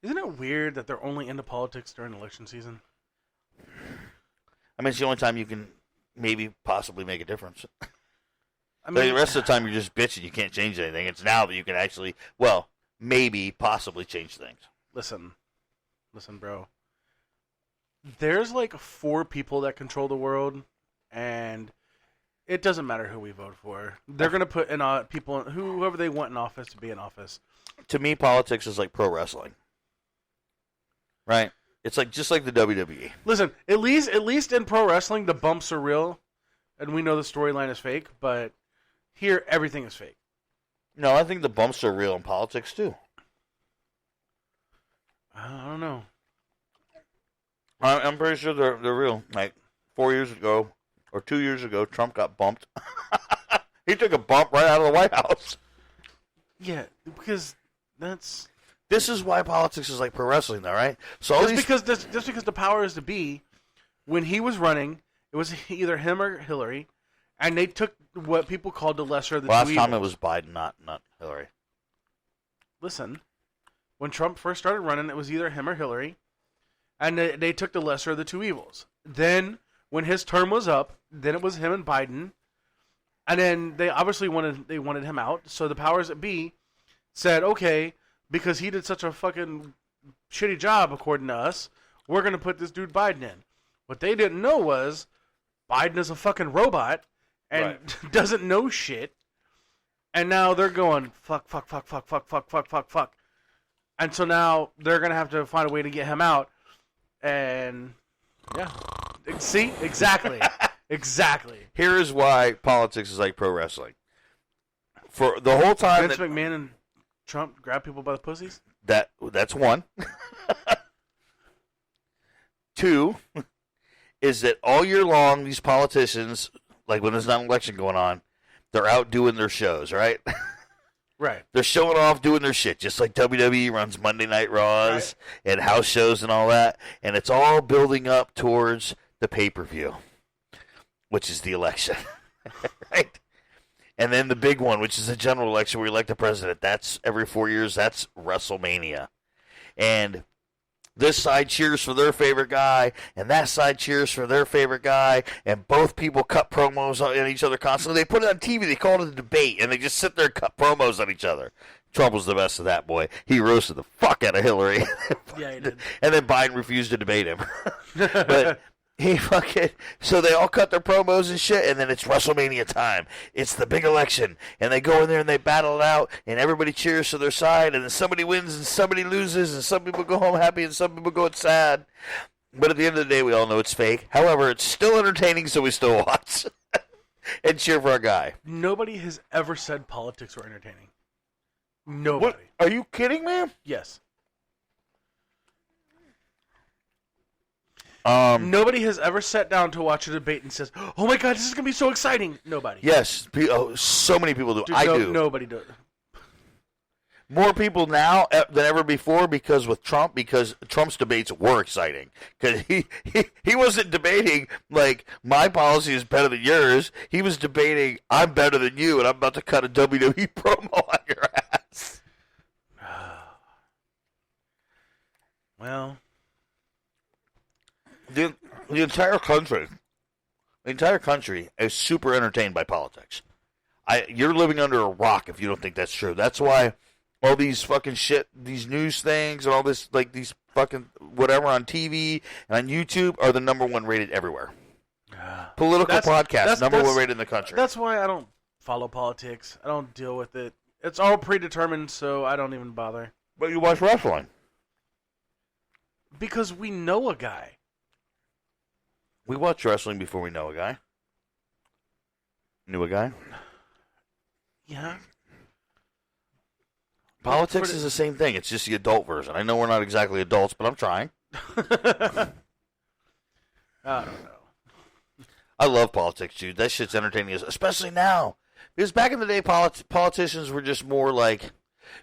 C: Isn't it weird that they're only into politics during election season?
B: I mean, it's the only time you can maybe possibly make a difference.
C: I
B: Like,
C: mean,
B: the rest of the time, you're just bitching. You can't change anything. It's now that you can actually, well, maybe, possibly change things.
C: listen, bro. There's like 4 people that control the world, and it doesn't matter who we vote for. They're gonna put in people, whoever they want in office to be in office.
B: To me, politics is like pro wrestling. Right? It's like just like the WWE.
C: Listen, at least in pro wrestling, the bumps are real, and we know the storyline is fake. But here, everything is fake.
B: No, I think the bumps are real in politics too.
C: I don't know.
B: I'm pretty sure they're real. Like 4 years ago or 2 years ago, Trump got bumped. He took a bump right out of the White House.
C: Yeah, because that's
B: This is why politics is like pro wrestling, though, right? So all
C: just
B: these
C: because the power is to be. When he was running, it was either him or Hillary, and they took what people called the lesser of the
B: last
C: two
B: time it
C: evils.
B: was Biden, not Hillary.
C: Listen, when Trump first started running, it was either him or Hillary, and they took the lesser of the two evils. Then, when his term was up, then it was him and Biden, and then they obviously wanted him out. So the powers that be said, okay, because he did such a fucking shitty job, according to us, we're gonna put this dude Biden in. What they didn't know was Biden is a fucking robot and doesn't know shit. And now they're going, fuck. And so now they're going to have to find a way to get him out. And, yeah. See? Exactly. Exactly.
B: Here is why politics is like pro wrestling. For the whole time
C: Vince McMahon and Trump grab people by the pussies?
B: that's one. 2 is that all year long, these politicians, like when there's not an election going on, they're out doing their shows, right?
C: Right.
B: They're showing off, doing their shit, just like WWE runs Monday Night Raws and house shows and all that. And it's all building up towards the pay-per-view, which is the election, right? And then the big one, which is the general election where you elect the president. That's every 4 years. That's WrestleMania. And this side cheers for their favorite guy, and that side cheers for their favorite guy, and both people cut promos on each other constantly. They put it on TV. They call it a debate, and they just sit there and cut promos on each other. Trump was the best of that, boy. He roasted the fuck out of Hillary.
C: Yeah, he did.
B: And then Biden refused to debate him. But he fucking... So they all cut their promos and shit, and then it's WrestleMania time. It's the big election. And they go in there and they battle it out, and everybody cheers for their side, and then somebody wins and somebody loses, and some people go home happy and some people go sad. But at the end of the day, we all know it's fake. However, it's still entertaining, so we still watch. And cheer for our guy.
C: Nobody has ever said politics were entertaining. Nobody.
B: What? Are you kidding me?
C: Yes.
B: Nobody
C: Nobody has ever sat down to watch a debate and says, "Oh my god, this is gonna be so exciting." Nobody.
B: Yes, so many people do.
C: Dude,
B: I do.
C: Nobody does.
B: More people now than ever before because Trump's debates were exciting. Because he wasn't debating like my policy is better than yours. He was debating I'm better than you, and I'm about to cut a WWE promo on your ass.
C: Well,
B: The entire country is super entertained by politics. You're living under a rock if you don't think that's true. That's why all these fucking shit, these news things, and all this, like these fucking whatever on TV and on YouTube are the number one rated everywhere. Political podcasts, number one rated in the country.
C: That's why I don't follow politics. I don't deal with it. It's all predetermined, so I don't even bother.
B: But you watch wrestling.
C: Because we know a guy.
B: We watch wrestling before we know a guy. Knew a guy?
C: Yeah.
B: Politics is the same thing. It's just the adult version. I know we're not exactly adults, but I'm trying.
C: I don't know.
B: I love politics, dude. That shit's entertaining, especially now. Because back in the day, politicians were just more like,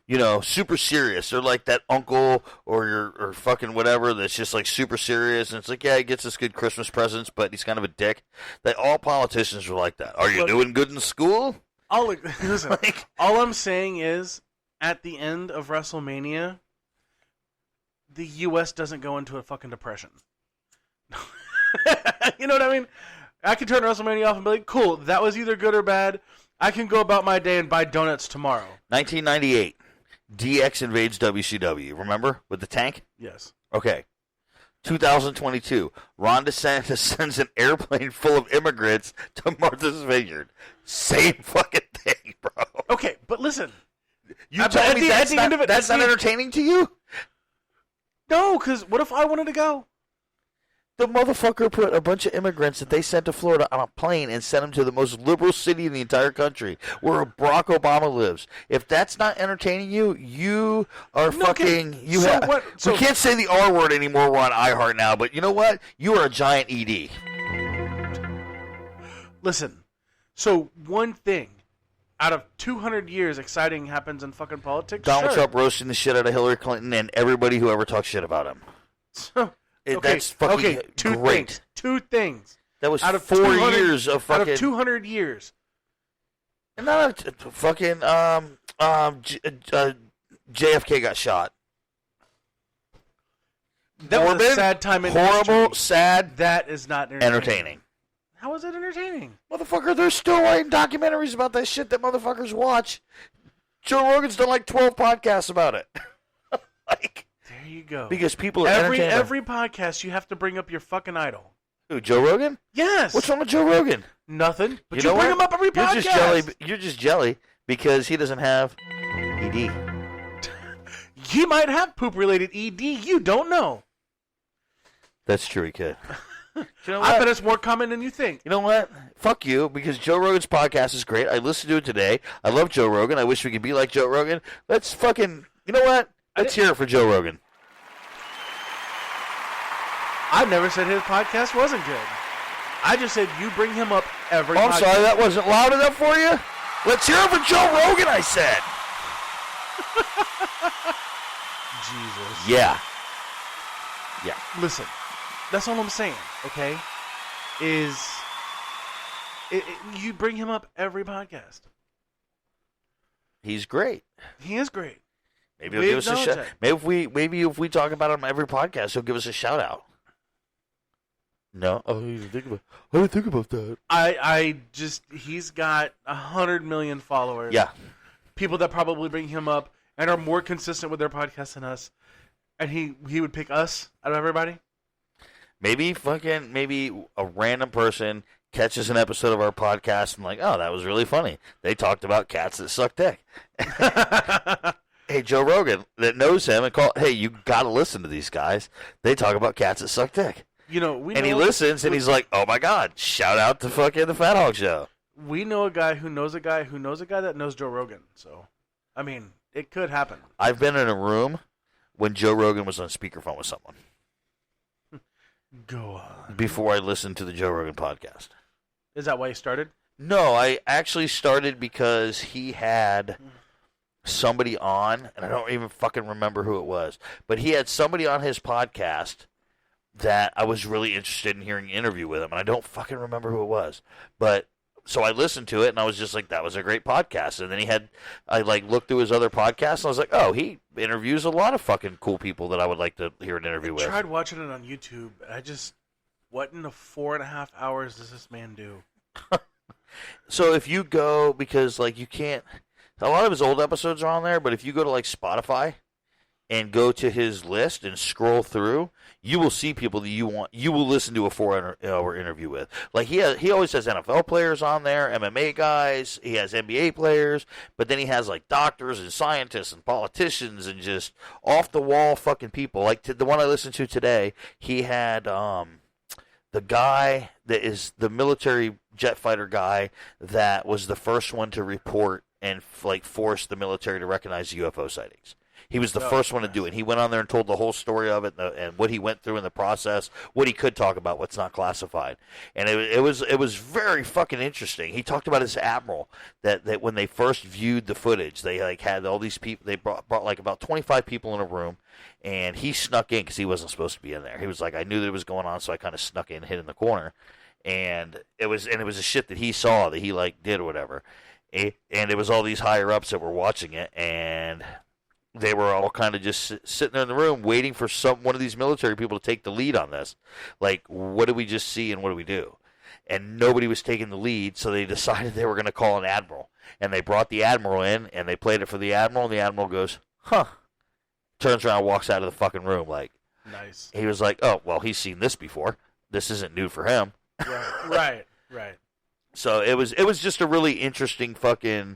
B: you know, super serious. They're like that uncle or fucking whatever that's just like super serious. And it's like, yeah, he gets us good Christmas presents, but he's kind of a dick. That all politicians were like that. Are you doing good in school?
C: Listen, all I'm saying is, at the end of WrestleMania, the U.S. doesn't go into a fucking depression. You know what I mean? I can turn WrestleMania off and be like, cool, that was either good or bad. I can go about my day and buy donuts tomorrow.
B: 1998, DX invades WCW. Remember? With the tank?
C: Yes.
B: Okay. 2022, Ron DeSantis sends an airplane full of immigrants to Martha's Vineyard. Same fucking thing, bro.
C: Okay, but listen.
B: You tell me that's not entertaining to you?
C: No, because what if I wanted to go?
B: The motherfucker put a bunch of immigrants that they sent to Florida on a plane and sent them to the most liberal city in the entire country, where Barack Obama lives. If that's not entertaining you, you are fucking... We can't say the R word anymore. We're on iHeart now, but you know what? You are a giant ED.
C: Listen, so one thing out of 200 years exciting happens in fucking politics.
B: Donald Trump roasting the shit out of Hillary Clinton and everybody who ever talks shit about him.
C: So,
B: that's fucking great.
C: Two things.
B: That was out of 4 years of fucking...
C: Out of 200 years.
B: And not fucking... JFK got shot.
C: That was a sad time in
B: horrible,
C: history.
B: Sad.
C: That is not
B: entertaining.
C: How is it entertaining?
B: Motherfucker, they're still writing documentaries about that shit that motherfuckers watch. Joe Rogan's done like 12 podcasts about it. Like,
C: there you go.
B: Because people are entertained.
C: Every podcast you have to bring up your fucking idol.
B: Who, Joe Rogan?
C: Yes.
B: What's wrong with Joe Rogan?
C: Nothing. But you bring him up every podcast.
B: You're just jelly because he doesn't have ED.
C: He might have poop-related ED. You don't know.
B: That's true, he could.
C: You know I bet it's more common than you think.
B: You know what? Fuck you, because Joe Rogan's podcast is great. I listened to it today. I love Joe Rogan. I wish we could be like Joe Rogan. Let's fucking... You know what? Let's hear it for Joe Rogan.
C: I never said his podcast wasn't good. I just said you bring him up every podcast.
B: I'm sorry, that wasn't loud enough for you? Let's hear it for Joe Rogan, I said.
C: Jesus.
B: Yeah.
C: Listen, that's all I'm saying, okay? You bring him up every podcast.
B: He's great.
C: He is great.
B: Maybe he'll give us a shout. Maybe if we talk about him every podcast, he'll give us a shout out. No, I didn't think about that.
C: He's got 100 million followers.
B: Yeah,
C: people that probably bring him up and are more consistent with their podcast than us, and he would pick us out of everybody.
B: Maybe a random person catches an episode of our podcast and like, oh, that was really funny. They talked about cats that suck dick. Hey, Joe Rogan that knows him and hey, you got to listen to these guys. They talk about cats that suck dick.
C: You know,
B: he listens and he's like, oh my God, shout out to fucking the Fat Hog Show.
C: We know a guy who knows a guy who knows a guy that knows Joe Rogan. So, I mean, it could happen.
B: I've been in a room when Joe Rogan was on speakerphone with someone.
C: Go on.
B: Before I listened to the Joe Rogan podcast.
C: Is that why you started?
B: No, I actually started because he had somebody on, and I don't even fucking remember who it was, but he had somebody on his podcast that I was really interested in hearing an interview with him, and I don't fucking remember who it was. But so I listened to it, and I was just like, that was a great podcast. And then I looked through his other podcasts, and I was like, oh, he interviews a lot of fucking cool people that I would like to hear an interview with.
C: I tried watching it on YouTube, and what in the 4.5 hours does this man do?
B: So if you go, because you can't, a lot of his old episodes are on there, but if you go to Spotify and go to his list and scroll through, you will see people that you will listen to a 4-hour interview with. He always has NFL players on there, MMA guys, he has NBA players, but then he has doctors and scientists and politicians and just off the wall fucking people. The one I listened to today, he had the guy that is the military jet fighter guy that was the first one to report and force the military to recognize UFO sightings. He was the first one to do it. He went on there and told the whole story of it and what he went through in the process, what he could talk about, what's not classified. And it was very fucking interesting. He talked about his admiral that when they first viewed the footage, they had all these people. They brought about 25 people in a room, and he snuck in because he wasn't supposed to be in there. He was like, I knew that it was going on, so I kind of snuck in, hid in the corner. And it was a shit that he saw that he did or whatever. And it was all these higher ups that were watching it, and they were all kind of just sitting there in the room waiting for one of these military people to take the lead on this. Like, what did we just see and what do we do? And nobody was taking the lead, so they decided they were going to call an admiral. And they brought the admiral in, and they played it for the admiral, and the admiral goes, huh. Turns around and walks out of the fucking room.
C: Nice.
B: He was like, oh, well, he's seen this before. This isn't new for him.
C: Right.
B: So it was just a really interesting fucking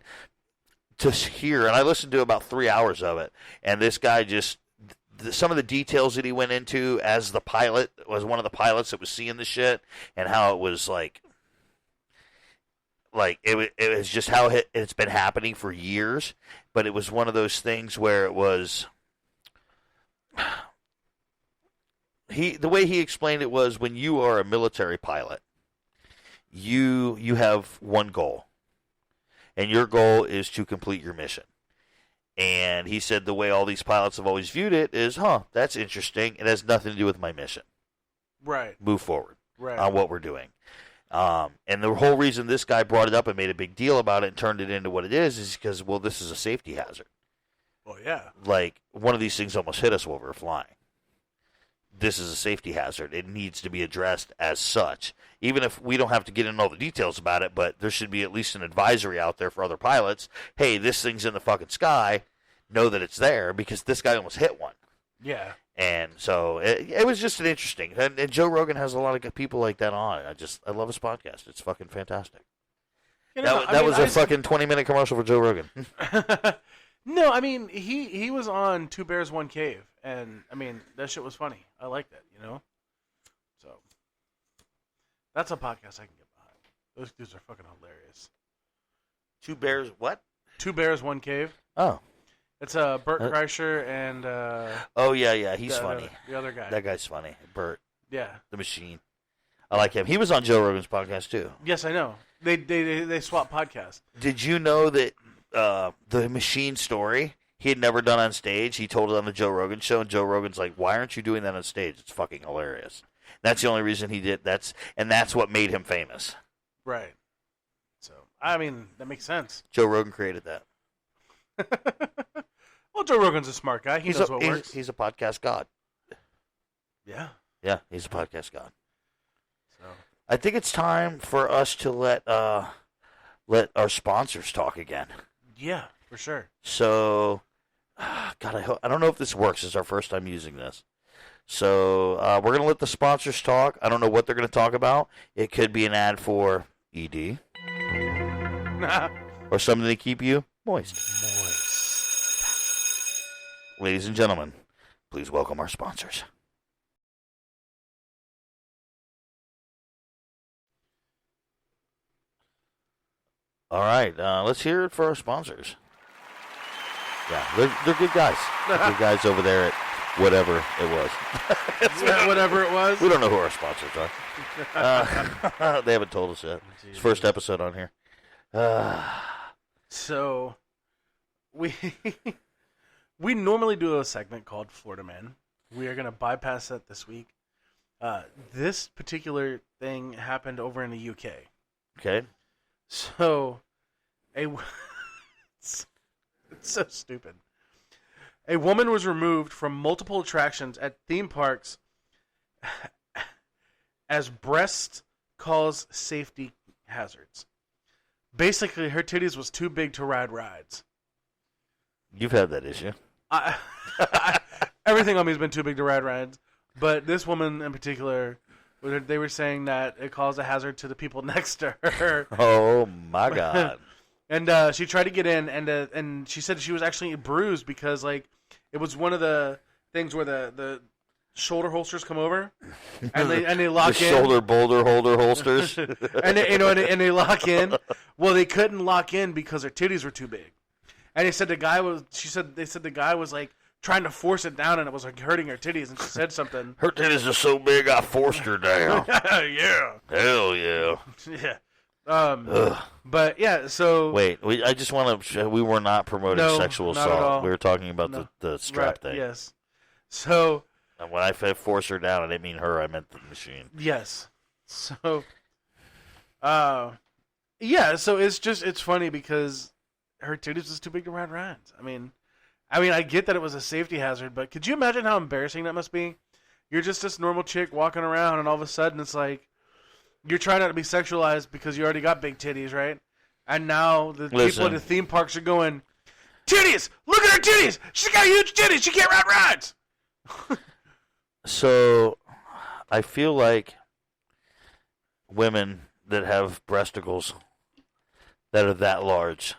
B: to hear, and I listened to about 3 hours of it, and this guy just some of the details that he went into as the pilot was one of the pilots that was seeing the shit, and how it was it was just how it's been happening for years, but it was one of those things where it was the way he explained it was when you are a military pilot, you have one goal. And your goal is to complete your mission. And he said the way all these pilots have always viewed it is, that's interesting. It has nothing to do with my mission.
C: Right.
B: Move forward
C: right.
B: on what we're doing. And the whole reason this guy brought it up and made a big deal about it and turned it into what it is because, well, this is a safety hazard.
C: Well, yeah.
B: One of these things almost hit us while we were flying. This is a safety hazard. It needs to be addressed as such. Even if we don't have to get into all the details about it, but there should be at least an advisory out there for other pilots. Hey, this thing's in the fucking sky. Know that it's there because this guy almost hit one.
C: Yeah.
B: And so it was just an interesting. And Joe Rogan has a lot of people like that on. I love his podcast. It's fucking fantastic. That was a fucking 20-minute commercial for Joe Rogan.
C: No, I mean, he was on Two Bears, One Cave, and, I mean, that shit was funny. I like that, So, that's a podcast I can get behind. Those dudes are fucking hilarious.
B: Two Bears, what?
C: Two Bears, One Cave.
B: Oh.
C: It's Bert Kreischer and...
B: oh, yeah, he's funny.
C: The other guy.
B: That guy's funny. Bert.
C: Yeah.
B: The Machine. I like him. He was on Joe Rogan's podcast, too.
C: Yes, I know. They swap podcasts.
B: Did you know that the Machine story he had never done on stage? He told it on the Joe Rogan show, and Joe Rogan's like, "Why aren't you doing that on stage? It's fucking hilarious." That's the only reason he did. That's what made him famous.
C: Right. So I mean, that makes sense.
B: Joe Rogan created that.
C: Well, Joe Rogan's a smart guy. He knows what works.
B: He's a podcast god.
C: Yeah.
B: Yeah, he's a podcast god.
C: So
B: I think it's time for us to let our sponsors talk again.
C: Yeah, for sure.
B: So, God, I don't know if this works. It's our first time using this. So, we're going to let the sponsors talk. I don't know what they're going to talk about. It could be an ad for ED. Or something to keep you moist. Ladies and gentlemen, please welcome our sponsors. All right, let's hear it for our sponsors. Yeah, they're good guys. They're good guys over there at whatever it was.
C: Whatever it was.
B: We don't know who our sponsors are. They haven't told us yet. It's first episode on here.
C: So, we normally do a segment called Florida Man. We are going to bypass that this week. This particular thing happened over in the UK.
B: Okay.
C: So, it's so stupid. A woman was removed from multiple attractions at theme parks as breasts cause safety hazards. Basically, her titties was too big to ride rides.
B: You've had that issue.
C: Everything on me has been too big to ride rides, but this woman in particular, they were saying that it caused a hazard to the people next to her.
B: Oh my God!
C: And she tried to get in, and she said she was actually bruised because it was one of the things where the shoulder holsters come over, and they lock
B: the
C: in.
B: Shoulder boulder holder holsters,
C: and they lock in Well, they couldn't lock in because her titties were too big. And they said the guy was like trying to force it down, and it was like hurting her titties. And she said something.
B: Her titties are so big, I forced her down.
C: Yeah.
B: Hell yeah.
C: Yeah. But yeah. So
B: wait, I just want to. We were not promoting sexual
C: not at all.
B: assault. We were talking about the strap
C: right,
B: thing.
C: Yes. So.
B: And when I said force her down, I didn't mean her. I meant the machine.
C: Yes. So. Yeah. So it's funny because her titties was too big to ride rides. I mean, I get that it was a safety hazard, but could you imagine how embarrassing that must be? You're just this normal chick walking around, and all of a sudden it's like you're trying not to be sexualized because you already got big titties, right? And now the people at the theme parks are going, titties! Look at her titties! She's got huge titties! She can't ride rides!
B: So, I feel like women that have breasticles that are that large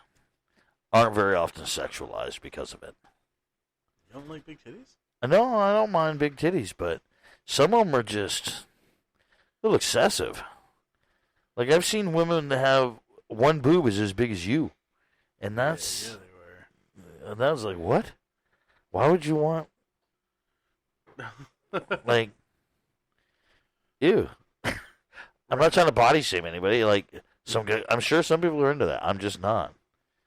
B: aren't very often sexualized because of it.
C: You don't like big titties?
B: No, I don't mind big titties, but some of them are just a little excessive. Like, I've seen women that have one boob is as big as you. And that's...
C: Yeah, they were.
B: And that was like, what? Why would you want... like... Ew. I'm not trying to body shame anybody. Like, I'm sure some people are into that. I'm just not.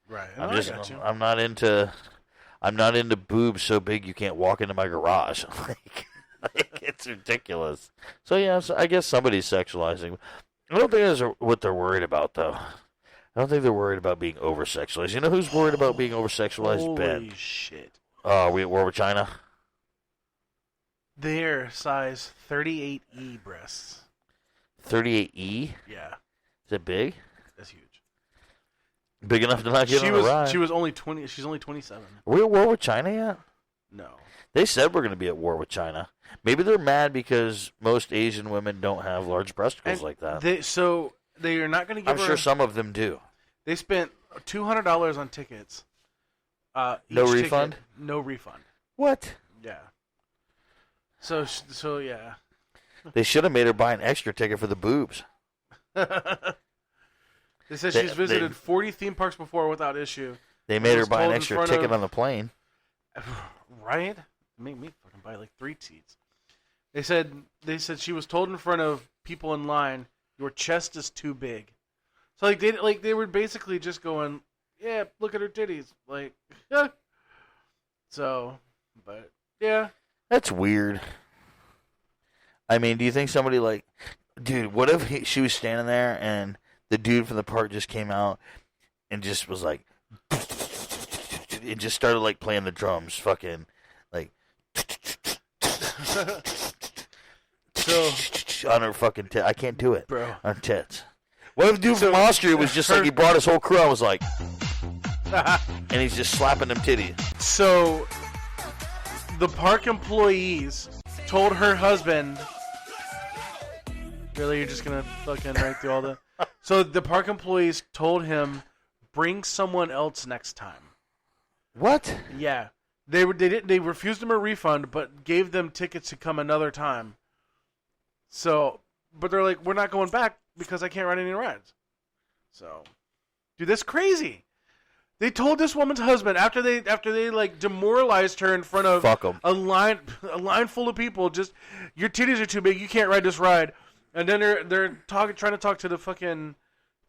C: Right.
B: I'm not into boobs so big you can't walk into my garage. like it's ridiculous. So yeah, I guess somebody's sexualizing. I don't think that's what they're worried about though. I don't think they're worried about being over sexualized. You know who's worried about being over sexualized? Ben.
C: Holy shit.
B: Oh, we at war with China?
C: They're size 38E breasts.
B: 38E?
C: Yeah.
B: Is it big?
C: That's huge.
B: Big enough to not get on the ride.
C: She was only 20. She's only 27.
B: Are we at war with China yet?
C: No.
B: They said we're going to be at war with China. Maybe they're mad because most Asian women don't have large breasticles like that.
C: They are not going to give her...
B: I'm sure some of them do.
C: They spent $200 on tickets.
B: No
C: each
B: refund?
C: Ticket, no refund.
B: What?
C: Yeah. So yeah.
B: They should have made her buy an extra ticket for the boobs.
C: They said she's visited 40 theme parks before without issue.
B: They made her buy an extra ticket on the plane.
C: Right? Make me fucking buy like 3 seats. They said she was told in front of people in line, your chest is too big. So they were basically just going, yeah, look at her titties, like, so, but yeah,
B: that's weird. I mean, do you think somebody like, dude, what if she was standing there and the dude from the park just came out and just was like, and just started like playing the drums, fucking like,
C: so
B: on her fucking tits. I can't do it,
C: bro.
B: On tits. What if the dude from Austria was just like he brought his whole crew? I was like, and he's just slapping them titties.
C: So the park employees told her husband. Really, you're just gonna fucking write through all the. So the park employees told him, bring someone else next time.
B: What?
C: Yeah, they refused him a refund, but gave them tickets to come another time. So, but they're like, we're not going back because I can't ride any rides. So, dude, that's crazy. They told this woman's husband after they like demoralized her in front of a line full of people. Just your titties are too big. You can't ride this ride. And then they're trying to talk to the fucking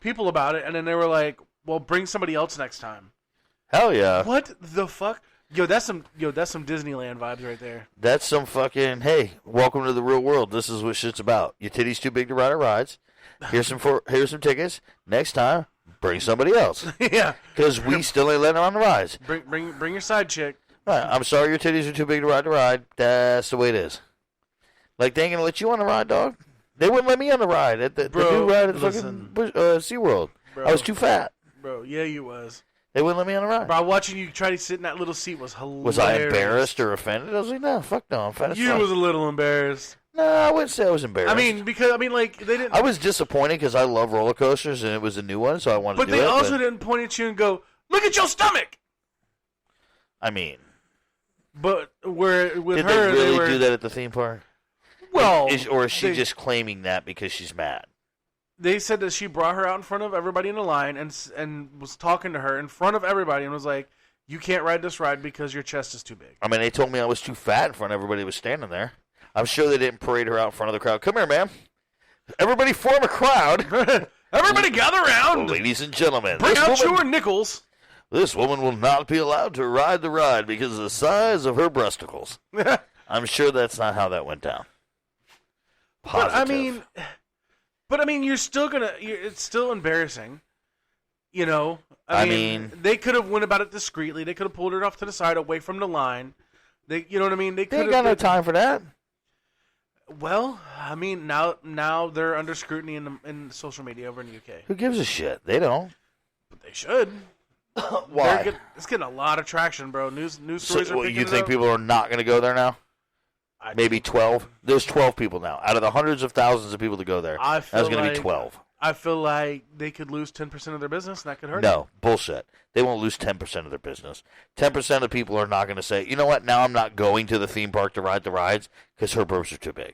C: people about it. And then they were like, well, bring somebody else next time.
B: Hell yeah.
C: What the fuck? Yo, that's some Disneyland vibes right there.
B: That's some fucking, hey, welcome to the real world. This is what shit's about. Your titty's too big to ride our rides. Here's some tickets. Next time, bring somebody else.
C: Yeah.
B: Because we still ain't letting them on the rides.
C: Bring your side chick.
B: Right. I'm sorry your titties are too big to ride the ride. That's the way it is. Like, they ain't gonna let you on the ride, dog. They wouldn't let me on the ride at the new ride at fucking SeaWorld.
C: Bro,
B: I was too fat.
C: Bro, yeah, you was.
B: They wouldn't let me on the ride.
C: Bro, watching you try to sit in that little seat was hilarious.
B: Was I embarrassed or offended? I was like, no, fuck no, I'm fat as fuck.
C: You was a little embarrassed.
B: No, I wouldn't say I was embarrassed.
C: I mean, like, they didn't...
B: I was disappointed because I love roller coasters, and it was a new one, so I wanted to do it.
C: But they also didn't point at you and go, look at your stomach!
B: I mean...
C: But with
B: did
C: her,
B: they really do that at the theme park?
C: Well...
B: Or is she just claiming that because she's mad?
C: they said that she brought her out in front of everybody in the line and was talking to her in front of everybody and was like, "You can't ride this ride because your chest is too big."
B: I mean, they told me I was too fat in front of everybody who was standing there. I'm sure they didn't parade her out in front of the crowd. Come here, ma'am. Everybody form a crowd.
C: Everybody gather around.
B: Ladies and gentlemen.
C: Bring out
B: woman,
C: your nickels.
B: This woman will not be allowed to ride the ride because of the size of her breasticles. I'm sure that's not how that went down. Positive.
C: But I mean, you're still gonna. It's still embarrassing. You know. I mean, they could have went about it discreetly. They could have pulled her off to the side, away from the line. You know what I mean? They
B: ain't got no time for that.
C: Well, I mean, now they're under scrutiny in social media over in the UK.
B: Who gives a shit? They don't.
C: But they should.
B: Why?
C: It's getting a lot of traction, bro. News stories are picking
B: you
C: it
B: think
C: up.
B: people are not going to go there now? Maybe 12? There's 12 people now. Out of the hundreds of thousands of people to go there, there's going to be 12.
C: I feel like they could lose 10% of their business, and that could hurt
B: No, bullshit. They won't lose 10% of their business. 10% of people are not going to say, you know what, now I'm not going to the theme park to ride the rides because her boobs are too big.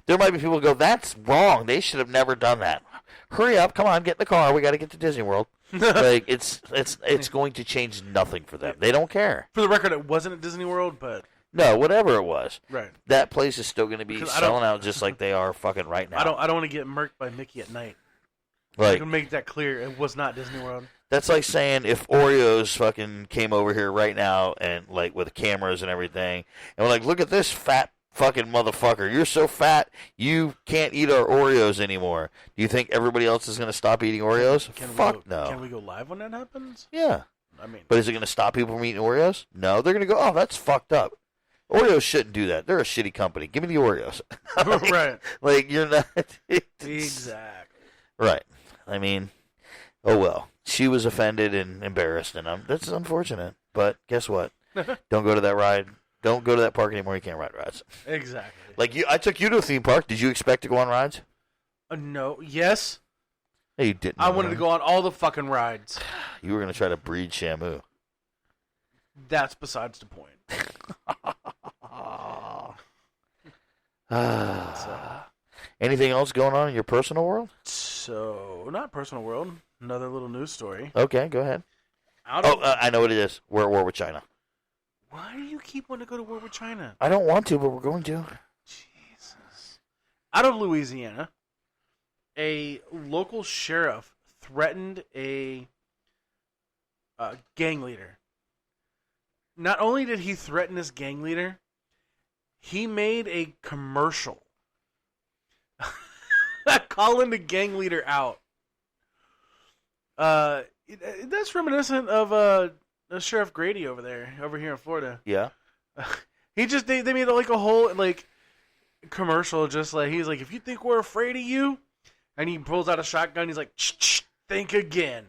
B: There might be people who go, that's wrong. They should have never done that. Hurry up. Come on, get in the car. We got to get to Disney World. Like it's going to change nothing for them. They don't care.
C: For the record, it wasn't at Disney World, but...
B: No, whatever it was.
C: Right.
B: That place is still going to be selling out just like they are fucking right now.
C: I don't want to get murked by Mickey at night.
B: Like,
C: I can make that clear. It was not Disney World.
B: That's like saying if Oreos fucking came over here right now and like with cameras and everything, and we're like, look at this fat fucking motherfucker. You're so fat, you can't eat our Oreos anymore. Do you think everybody else is going to stop eating Oreos? Fuck no.
C: Can we go live when that happens?
B: Yeah.
C: I mean,
B: but is it going to stop people from eating Oreos? No, they're going to go, oh, that's fucked up. Oreos shouldn't do that. They're a shitty company. Give me the Oreos. Like,
C: right.
B: Like, you're not.
C: Exactly.
B: Right. I mean, oh well. She was offended and embarrassed, and that's unfortunate. But guess what? Don't go to that ride. Don't go to that park anymore. You can't ride rides.
C: Exactly.
B: Like I took you to a theme park. Did you expect to go on rides?
C: No. Yes.
B: No, you didn't.
C: I wanted to go on all the fucking rides.
B: You were going to try to breed Shamu.
C: That's besides the point.
B: Anything else going on in your personal world?
C: So, not personal world. Another little news story.
B: Okay, go ahead. I know what it is. We're at war with China.
C: Why do you keep wanting to go to war with China?
B: I don't want to, but we're going to.
C: Jesus. Out of Louisiana, a local sheriff threatened a gang leader. Not only did he threaten this gang leader, he made a commercial calling the gang leader out. That's reminiscent of Sheriff Grady over here in Florida.
B: Yeah.
C: They made like a whole like commercial, just like he's like, if you think we're afraid of you, and he pulls out a shotgun, he's like, shh, think again.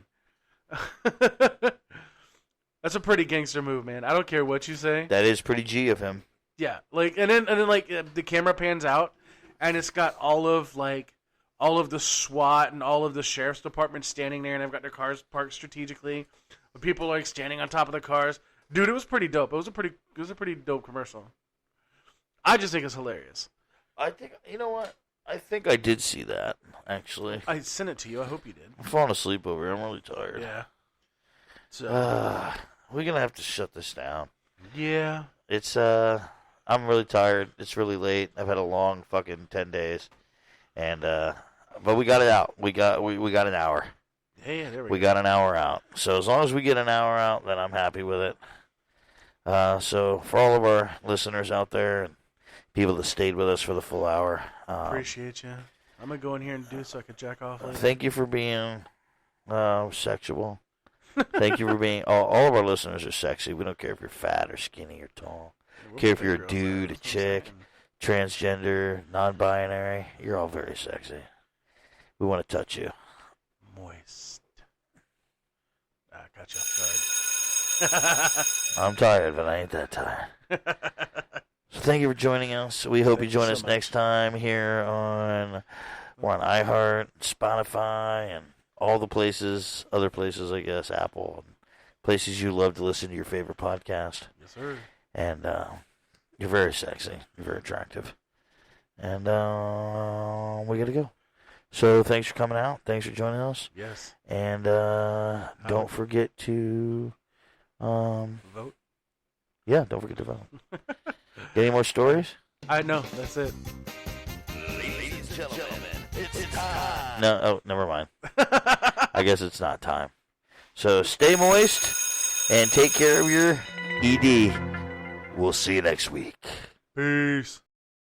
C: That's a pretty gangster move, man. I don't care what you say.
B: That is pretty G of him.
C: Yeah, like and then like the camera pans out, and it's got all of the SWAT and all of the sheriff's department standing there, and they've got their cars parked strategically. People are like standing on top of the cars. Dude, it was pretty dope. It was a pretty dope commercial. I just think it's hilarious.
B: I think you know what? I think I did see that actually.
C: I sent it to you. I hope you did.
B: I'm falling asleep over here. I'm really tired.
C: Yeah. So
B: we're gonna have to shut this down.
C: Yeah.
B: It's I'm really tired. It's really late. I've had a long fucking 10 days, and but we got it out. We got an hour.
C: Yeah, there
B: we got an hour out. So as long as we get an hour out, then I'm happy with it. So for all of our listeners out there and people that stayed with us for the full hour,
C: appreciate you. I'm gonna go in here and do so I can jack off later.
B: Thank you for being sexual. Thank you for being all of our listeners are sexy. We don't care if you're fat or skinny or tall. Care if you're a dude, a chick, transgender, non-binary. You're all very sexy. We want to touch you.
C: Moist. I got you off guard.
B: I'm tired, but I ain't that tired. So thank you for joining us. We hope you join us next time here on iHeart, Spotify, and all the places, other places, I guess, Apple, and places you love to listen to your favorite podcast.
C: Yes, sir.
B: And you're very sexy. You're very attractive. And we got to go. So thanks for coming out. Thanks for joining us.
C: Yes.
B: And don't forget to
C: Vote.
B: Yeah, don't forget to vote. Got any more stories?
C: I know. That's it.
B: Ladies and gentlemen, it's time. No, oh, never mind. I guess it's not time. So stay moist and take care of your ED. We'll see you next week.
C: Peace.